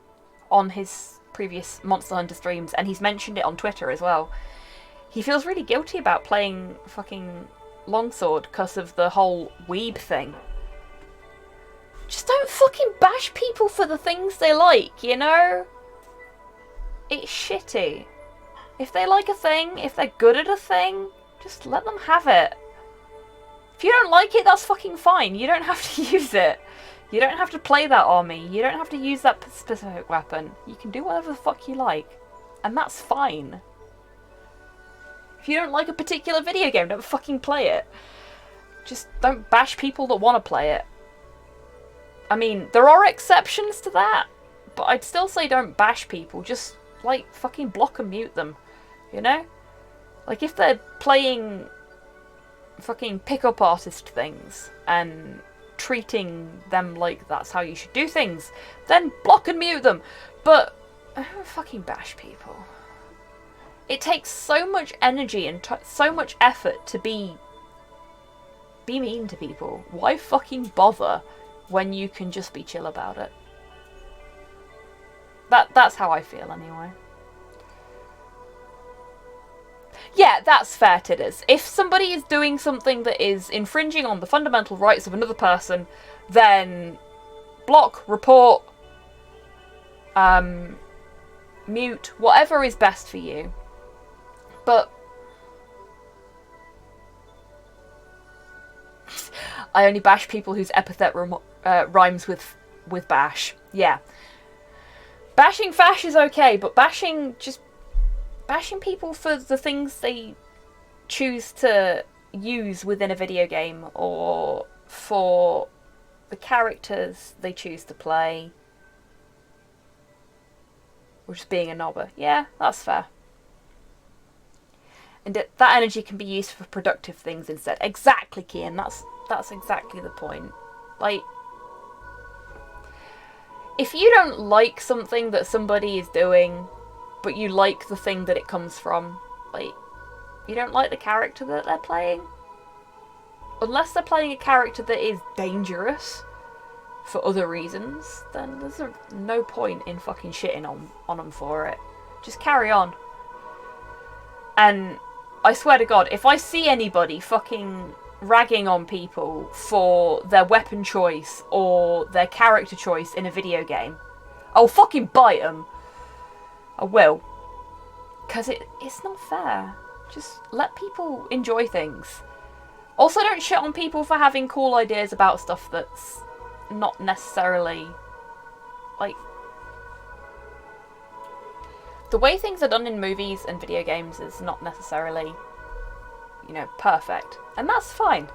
on his previous Monster Hunter streams, and he's mentioned it on Twitter as well. He feels really guilty about playing fucking Longsword because of the whole weeb thing. Just don't fucking bash people for the things they like, you know? It's shitty. If they like a thing, if they're good at a thing, just let them have it. If you don't like it, that's fucking fine. You don't have to use it. You don't have to play that army. You don't have to use that specific weapon. You can do whatever the fuck you like. And that's fine. If you don't like a particular video game, don't fucking play it. Just don't bash people that want to play it. I mean, there are exceptions to that, but I'd still say don't bash people. Just, like, fucking block and mute them. You know? Like, if they're playing fucking pick-up artist things and treating them like that's how you should do things, then block and mute them. But don't fucking bash people. It takes so much energy and so much effort to be mean to people. Why fucking bother when you can just be chill about it? That's how I feel anyway. Yeah, that's fair, Tidders. If somebody is doing something that is infringing on the fundamental rights of another person, then block, report, mute, whatever is best for you. But I only bash people whose epithet rhymes with bash. Yeah. Bashing fash is okay, but bashing people for the things they choose to use within a video game, or for the characters they choose to play, or just being a knobber. Yeah, that's fair. And that energy can be used for productive things instead. Exactly, Kian. That's exactly the point. Like, if you don't like something that somebody is doing, but you like the thing that it comes from, like, you don't like the character that they're playing, unless they're playing a character that is dangerous for other reasons, then there's no point in fucking shitting on them for it. Just carry on. And I swear to God, if I see anybody fucking ragging on people for their weapon choice or their character choice in a video game, I'll fucking bite them. I will. Because it's not fair. Just let people enjoy things. Also, don't shit on people for having cool ideas about stuff that's not necessarily, like, the way things are done in movies and video games is not necessarily, you know, perfect. And that's fine.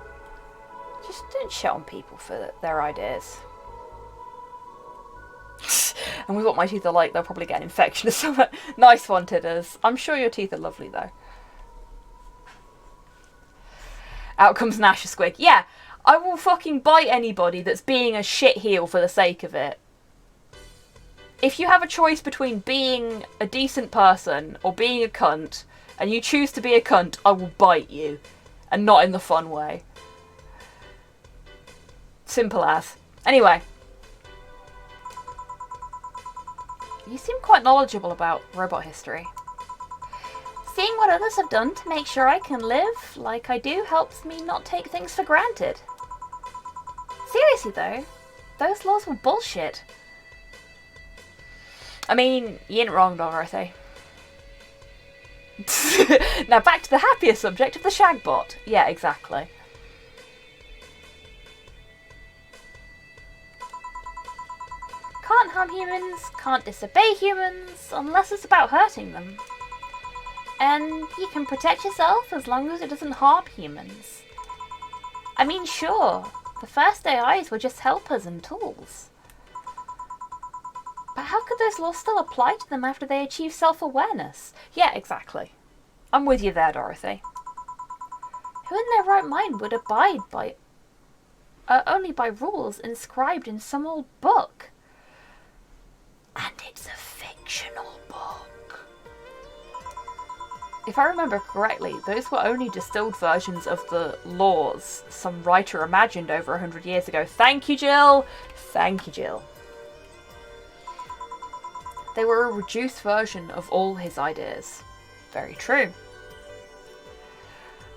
Just don't shit on people for their ideas. And with what my teeth are like, they'll probably get an infection or something. Nice one, Tidders. I'm sure your teeth are lovely, though. Out comes an HobbySquig. Yeah, I will fucking bite anybody that's being a shitheel for the sake of it. If you have a choice between being a decent person or being a cunt, and you choose to be a cunt, I will bite you. And not in the fun way. Simple as. Anyway. You seem quite knowledgeable about robot history. Seeing what others have done to make sure I can live like I do helps me not take things for granted. Seriously though, those laws were bullshit. I mean, you ain't wrong, Dorothy. Now back to the happier subject of the shagbot. Yeah, exactly. Can't harm humans, can't disobey humans, unless it's about hurting them. And you can protect yourself as long as it doesn't harm humans. I mean, sure, the first AIs were just helpers and tools. But how could those laws still apply to them after they achieve self-awareness? Yeah, exactly. I'm with you there, Dorothy. Who in their right mind would abide by only by rules inscribed in some old book? And it's a fictional book. If I remember correctly, those were only distilled versions of the laws some writer imagined over 100 years ago. Thank you, Jill. Thank you, Jill. They were a reduced version of all his ideas. Very true.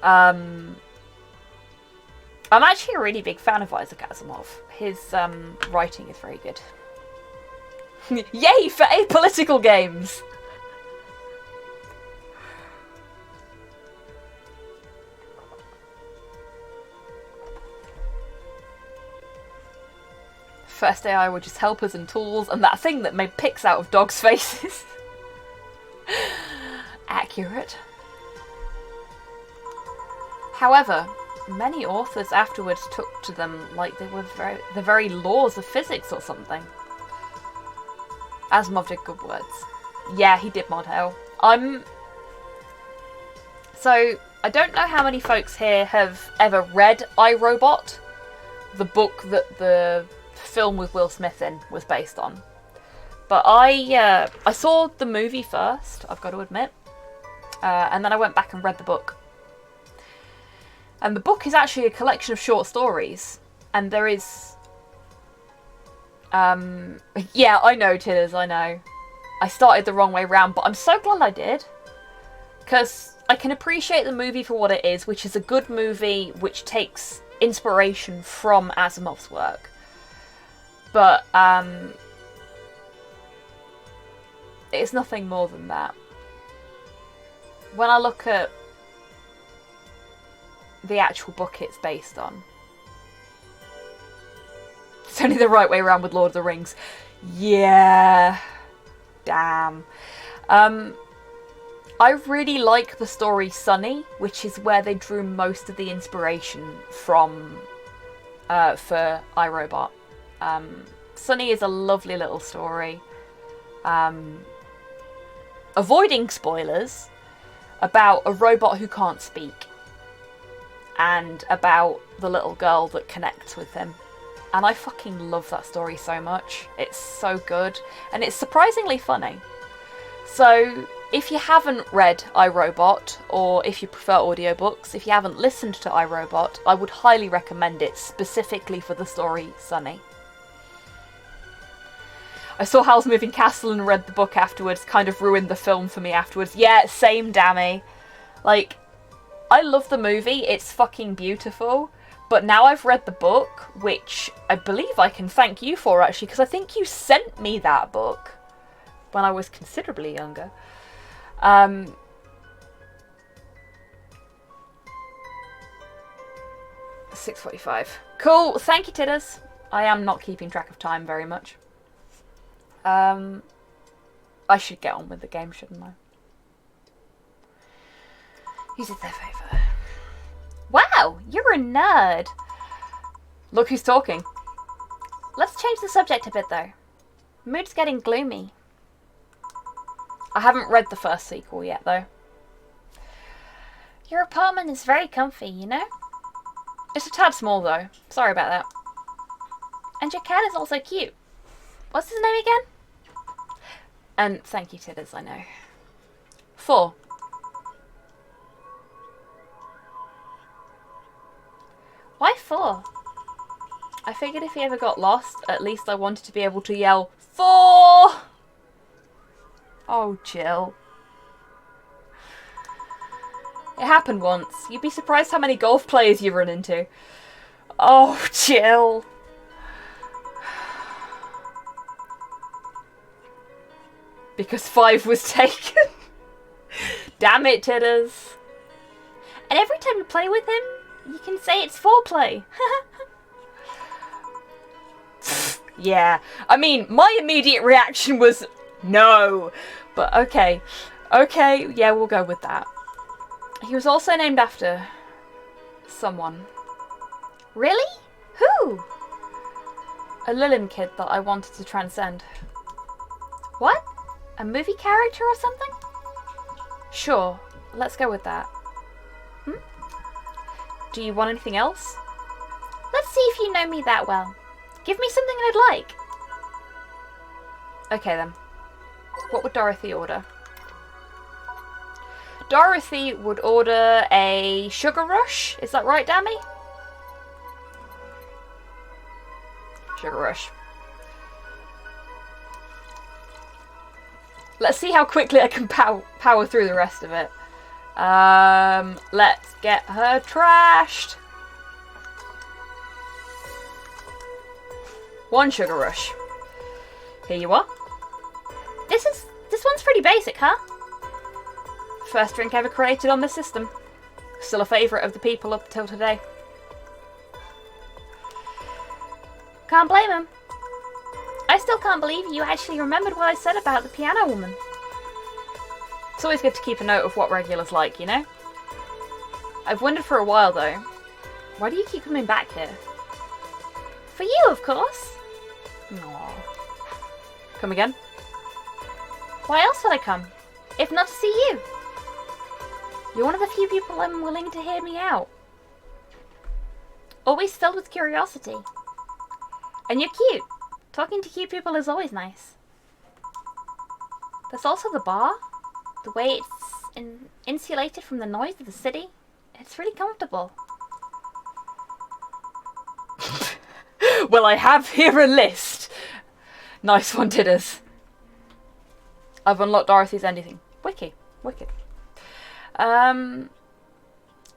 I'm actually a really big fan of Isaac Asimov. His writing is very good. Yay for apolitical games! First AI were just helpers and tools, and that thing that made pics out of dogs' faces. Accurate. However, many authors afterwards took to them like they were the very laws of physics or something. Asimov did good words. Yeah, he did mod hell. So, I don't know how many folks here have ever read I, Robot, the book that the film with Will Smith in was based on. But I saw the movie first, I've got to admit, and then I went back and read the book. And the book is actually a collection of short stories, and there is... yeah, I know, Tidders, I know. I started the wrong way round, but I'm so glad I did. Because I can appreciate the movie for what it is, which is a good movie which takes inspiration from Asimov's work. But, it's nothing more than that. When I look at the actual book it's based on, it's only the right way around with Lord of the Rings. Yeah. Damn. I really like the story Sunny, which is where they drew most of the inspiration from for iRobot. Sunny is a lovely little story. Avoiding spoilers, about a robot who can't speak. And about the little girl that connects with him. And I fucking love that story so much. It's so good. And it's surprisingly funny. So, if you haven't read iRobot, or if you prefer audiobooks, if you haven't listened to iRobot, I would highly recommend it, specifically for the story Sunny. I saw Howl's Moving Castle and read the book afterwards, kind of ruined the film for me afterwards. Yeah, same, Dammy. Like, I love the movie, it's fucking beautiful, but now I've read the book, which I believe I can thank you for, actually, because I think you sent me that book when I was considerably younger. 6:45. Cool, thank you, Tidders. I am not keeping track of time very much. I should get on with the game, shouldn't I? Use it their favour. Wow, you're a nerd. Look who's talking. Let's change the subject a bit, though. Mood's getting gloomy. I haven't read the first sequel yet, though. Your apartment is very comfy, you know? It's a tad small, though. Sorry about that. And your cat is also cute. What's his name again? And thank you, Tidders, I know. 4. Why 4? I figured if he ever got lost, at least I wanted to be able to yell, 4! Oh, chill. It happened once. You'd be surprised how many golf players you run into. Oh, chill. Because 5 was taken. Damn it, Tidders. And every time you play with him, you can say it's foreplay. Yeah. I mean, my immediate reaction was no. But okay. Okay, yeah, we'll go with that. He was also named after someone. Really? Who? A Lilin kid that I wanted to transcend. What? A movie character or something? Sure, let's go with that. Do you want anything else? Let's see if you know me that well. Give me something I'd like. Okay then. What would Dorothy order? Dorothy would order a sugar rush. Is that right, Dammy? Sugar rush. Let's see how quickly I can power through the rest of it. Let's get her trashed. 1 sugar rush. Here you are. This one's pretty basic, huh? First drink ever created on this system. Still a favourite of the people up till today. Can't blame him. I still can't believe you actually remembered what I said about the piano woman. It's always good to keep a note of what regulars like, you know? I've wondered for a while, though. Why do you keep coming back here? For you, of course. Aww. Come again? Why else would I come, if not to see you? You're one of the few people I'm willing to hear me out. Always filled with curiosity. And you're cute. Talking to cute people is always nice. There's also the bar. The way it's insulated from the noise of the city. It's really comfortable. Well, I have here a list. Nice one, Tidders. I've unlocked Dorothy's anything. Wicked. And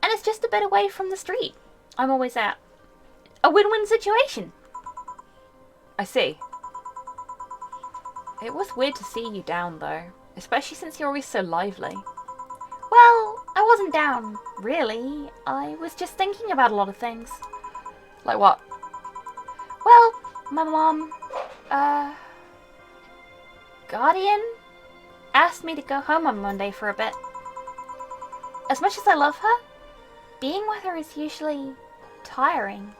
it's just a bit away from the street I'm always at. A win-win situation. I see. It was weird to see you down, though. Especially since you're always so lively. Well, I wasn't down, really. I was just thinking about a lot of things. Like what? Well, my mom, Guardian, asked me to go home on Monday for a bit. As much as I love her, being with her is usually tiring.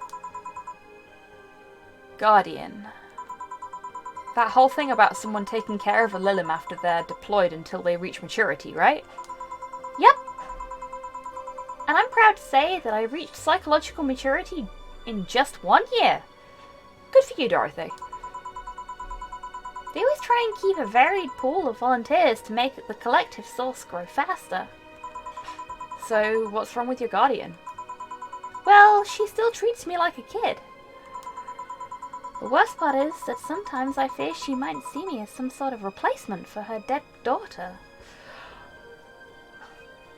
Guardian. That whole thing about someone taking care of a Lilim after they're deployed until they reach maturity, right? Yep. And I'm proud to say that I reached psychological maturity in just 1 year. Good for you, Dorothy. They always try and keep a varied pool of volunteers to make the collective source grow faster. So, what's wrong with your Guardian? Well, she still treats me like a kid. The worst part is that sometimes I fear she might see me as some sort of replacement for her dead daughter.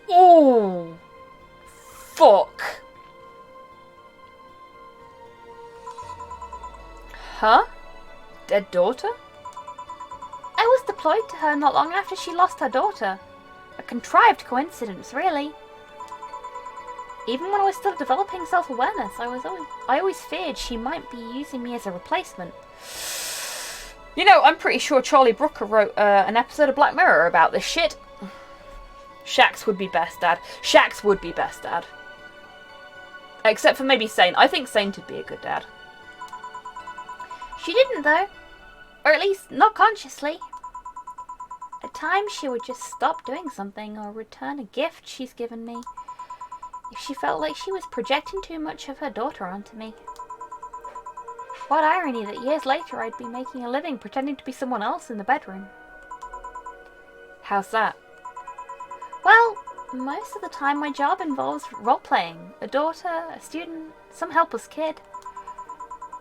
Oh, fuck. Huh? Dead daughter? I was deployed to her not long after she lost her daughter. A contrived coincidence, really. Even when I was still developing self-awareness, I always feared she might be using me as a replacement. You know, I'm pretty sure Charlie Brooker wrote an episode of Black Mirror about this shit. Shax would be best, Dad. Shax would be best, Dad. Except for maybe Saint. I think Saint would be a good dad. She didn't, though. Or at least, not consciously. At times, she would just stop doing something or return a gift she's given me if she felt like she was projecting too much of her daughter onto me. What irony that years later I'd be making a living pretending to be someone else in the bedroom. How's that? Well, most of the time my job involves role-playing. A daughter, a student, some helpless kid.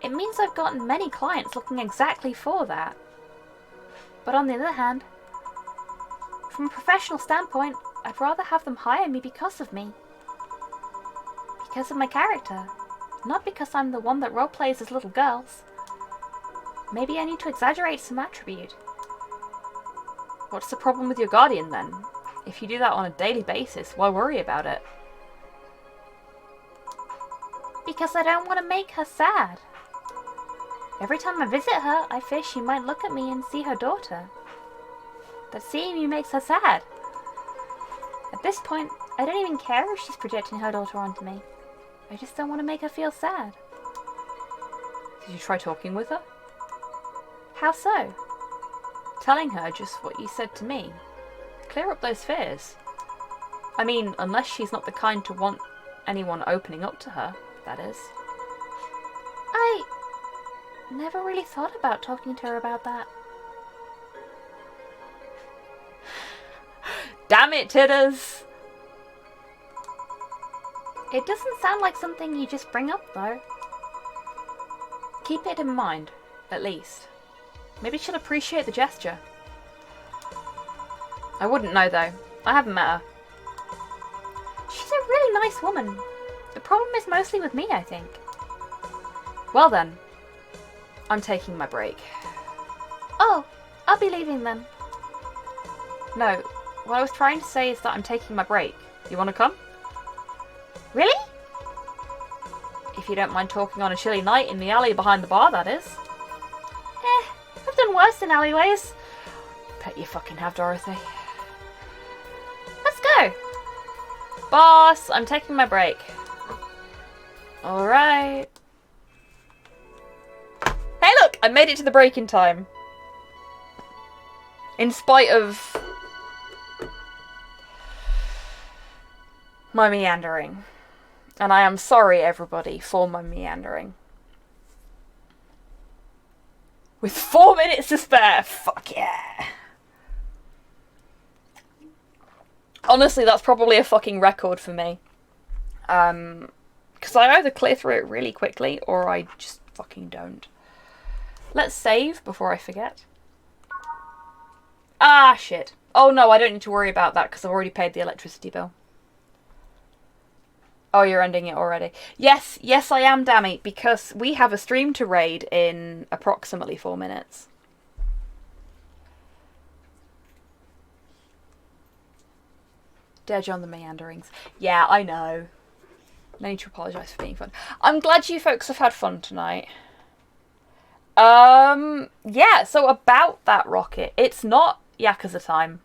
It means I've gotten many clients looking exactly for that. But on the other hand, from a professional standpoint, I'd rather have them hire me because of me. Because of my character. Not because I'm the one that roleplays as little girls. Maybe I need to exaggerate some attribute. What's the problem with your Guardian, then? If you do that on a daily basis, why worry about it? Because I don't want to make her sad. Every time I visit her, I fear she might look at me and see her daughter. That seeing me makes her sad. At this point, I don't even care if she's projecting her daughter onto me. I just don't want to make her feel sad. Did you try talking with her? How so? Telling her just what you said to me. Clear up those fears. I mean, unless she's not the kind to want anyone opening up to her, that is. I never really thought about talking to her about that. Damn it, Tidders! It doesn't sound like something you just bring up, though. Keep it in mind, at least. Maybe she'll appreciate the gesture. I wouldn't know, though. I haven't met her. She's a really nice woman. The problem is mostly with me, I think. Well then, I'm taking my break. Oh, I'll be leaving then. No, what I was trying to say is that I'm taking my break. You want to come? Really? If you don't mind talking on a chilly night in the alley behind the bar, that is. worse in alleyways. Bet you fucking have, Dorothy. Let's go. Boss, I'm taking my break. Alright. Hey look, I made it to the break in time. In spite of my meandering. And I am sorry, everybody, for my meandering. With 4 minutes to spare. Fuck yeah. Honestly, that's probably a fucking record for me. Because I either clear through it really quickly or I just fucking don't. Let's save before I forget. Ah, shit. Oh no, I don't need to worry about that because I've already paid the electricity bill. Oh, you're ending it already. Yes, I am, Dammy, because we have a stream to raid in approximately 4 minutes. Dej on the meanderings. Yeah, I know. No need to apologise for being fun. I'm glad you folks have had fun tonight. Yeah, so about that rocket, it's not Yakuza time,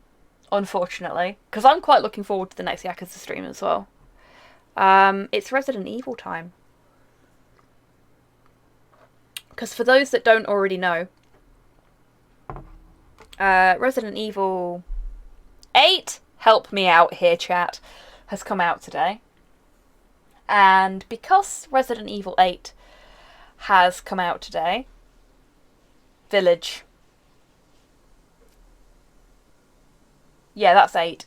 unfortunately, because I'm quite looking forward to the next Yakuza stream as well. It's Resident Evil time. Because for those that don't already know, Resident Evil 8, help me out here chat, has come out today. And because Resident Evil 8 has come out today, Village. Yeah, that's 8.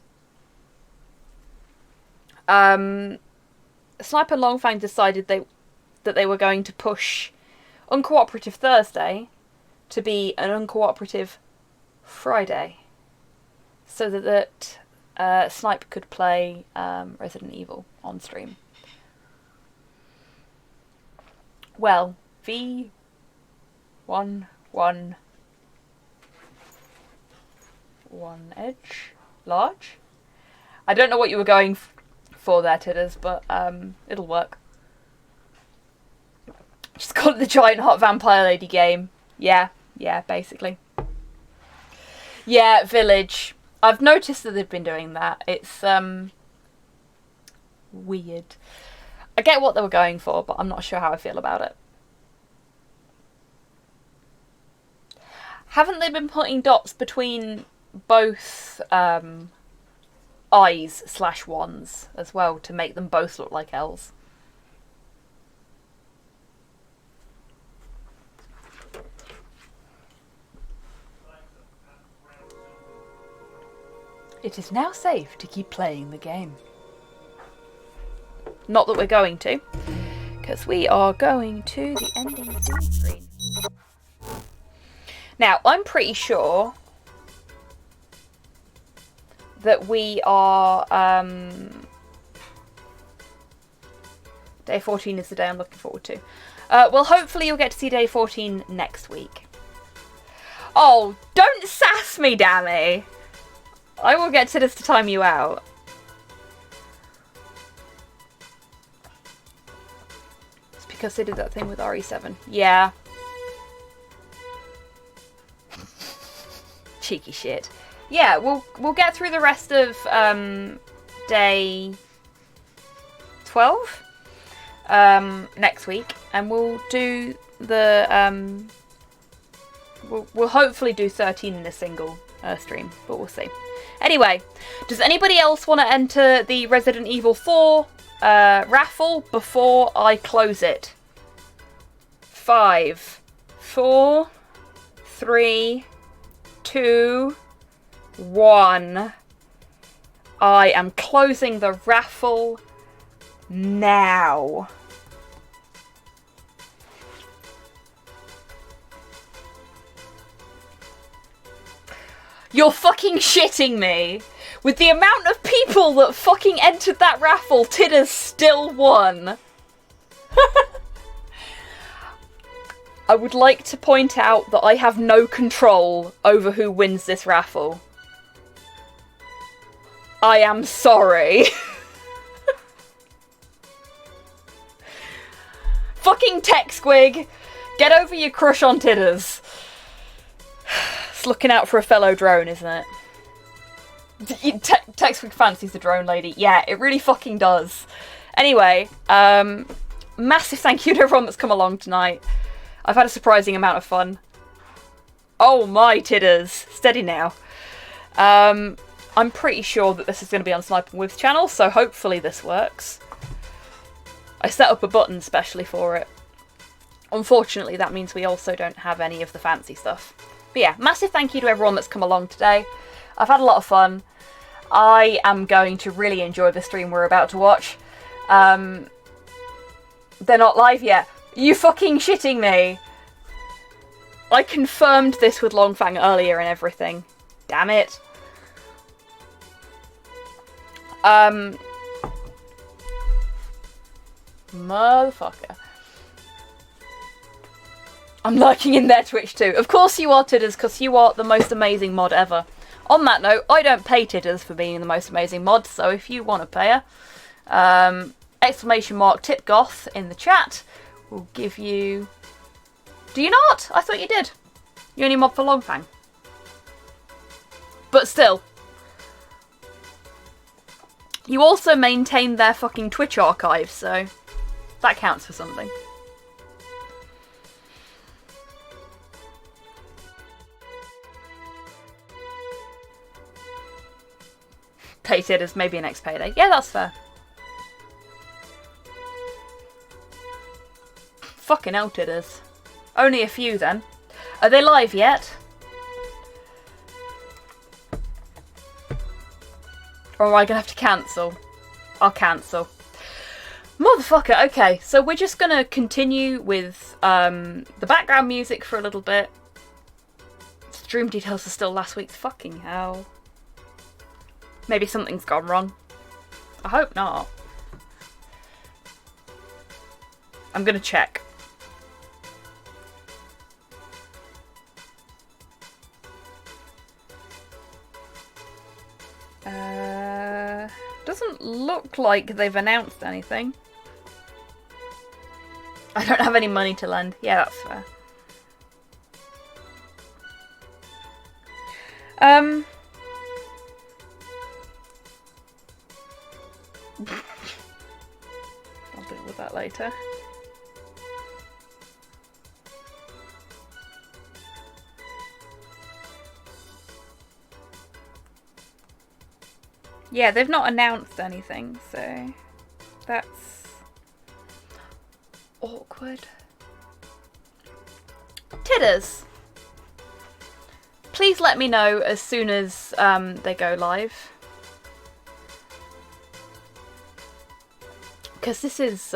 Sniper and Longfang decided that they were going to push Uncooperative Thursday to be an Uncooperative Friday, so that Snipe could play Resident Evil on stream. Well, V-11 edge large. I don't know what you were going for there, Tidders, but it'll work. Just call it the Giant Hot Vampire Lady game. Yeah, basically. Yeah, Village. I've noticed that they've been doing that. It's weird. I get what they were going for, but I'm not sure how I feel about it. Haven't they been putting dots between both eyes/wands as well to make them both look like L's? It is now safe to keep playing the game. Not that we're going to, because we are going to the ending screen. Now, I'm pretty sure that we are... Day 14 is the day I'm looking forward to. Well, hopefully you'll get to see Day 14 next week. Oh, don't sass me, Dammy! I will get to this to time you out. It's because they did that thing with RE7. Yeah. Cheeky shit. Yeah, we'll get through the rest of day 12 next week, and we'll do the we'll hopefully do 13 in a single stream, but we'll see. Anyway, does anybody else want to enter the Resident Evil 4 raffle before I close it? 5, 4, 3, 2, 1. I am closing the raffle now. You're fucking shitting me. With the amount of people that fucking entered that raffle, Tidders still won. I would like to point out that I have no control over who wins this raffle. I am sorry. Fucking HobbySquig, get over your crush on Tidders. It's looking out for a fellow drone, isn't it? TechSquig fancies the drone lady. Yeah, it really fucking does. Anyway, massive thank you to everyone that's come along tonight. I've had a surprising amount of fun. Oh my tidders. Steady now. I'm pretty sure that this is going to be on Snipe and Wib's channel, so hopefully this works. I set up a button specially for it. Unfortunately, that means we also don't have any of the fancy stuff. But yeah, massive thank you to everyone that's come along today. I've had a lot of fun. I am going to really enjoy the stream we're about to watch. They're not live yet. You fucking shitting me. I confirmed this with Longfang earlier and everything. Damn it. Motherfucker. I'm lurking in their Twitch too. Of course you are, Tidders, because you are the most amazing mod ever. On that note, I don't pay Tidders for being the most amazing mod, so if you want to pay her, exclamation mark tipgoth in the chat will give you... Do you not? I thought you did. You only mod for Longfang. But still. You also maintain their fucking Twitch archive, so that counts for something. Pay Tidders, maybe a next payday. Yeah, that's fair. Fucking hell, Tidders. Only a few then. Are they live yet? Or am I gonna have to cancel? I'll cancel. Motherfucker, okay, so we're just gonna continue with the background music for a little bit. Stream details are still last week's. Fucking hell. Maybe something's gone wrong. I hope not. I'm gonna check. Doesn't look like they've announced anything. I don't have any money to lend. Yeah, that's fair. I'll deal with that later. Yeah, they've not announced anything, so that's awkward. Tidders! Please let me know as soon as they go live. Because this is,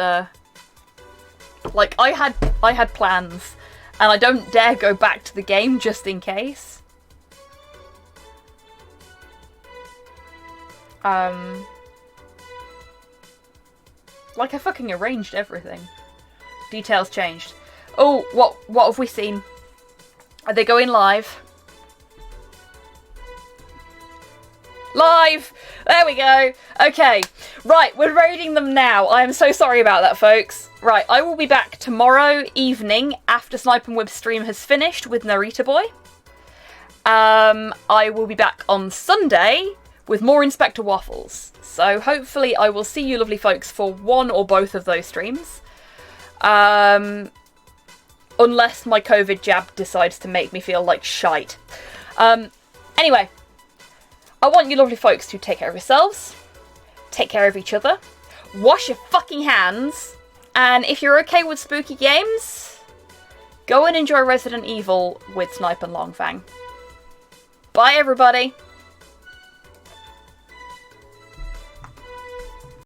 like, I had plans, and I don't dare go back to the game just in case. Like, I fucking arranged everything. Details changed. Oh, what have we seen? Are they going live? Live! There we go. Okay. Right, we're raiding them now. I am so sorry about that, folks. Right, I will be back tomorrow evening after Snipe and Wib stream has finished with Narita Boy. I will be back on Sunday with more Inspector Waffles. So hopefully I will see you lovely folks for one or both of those streams. Unless my COVID jab decides to make me feel like shite. Anyway, I want you lovely folks to take care of yourselves, take care of each other, wash your fucking hands, and if you're okay with spooky games, go and enjoy Resident Evil with Snipe and Longfang. Bye everybody!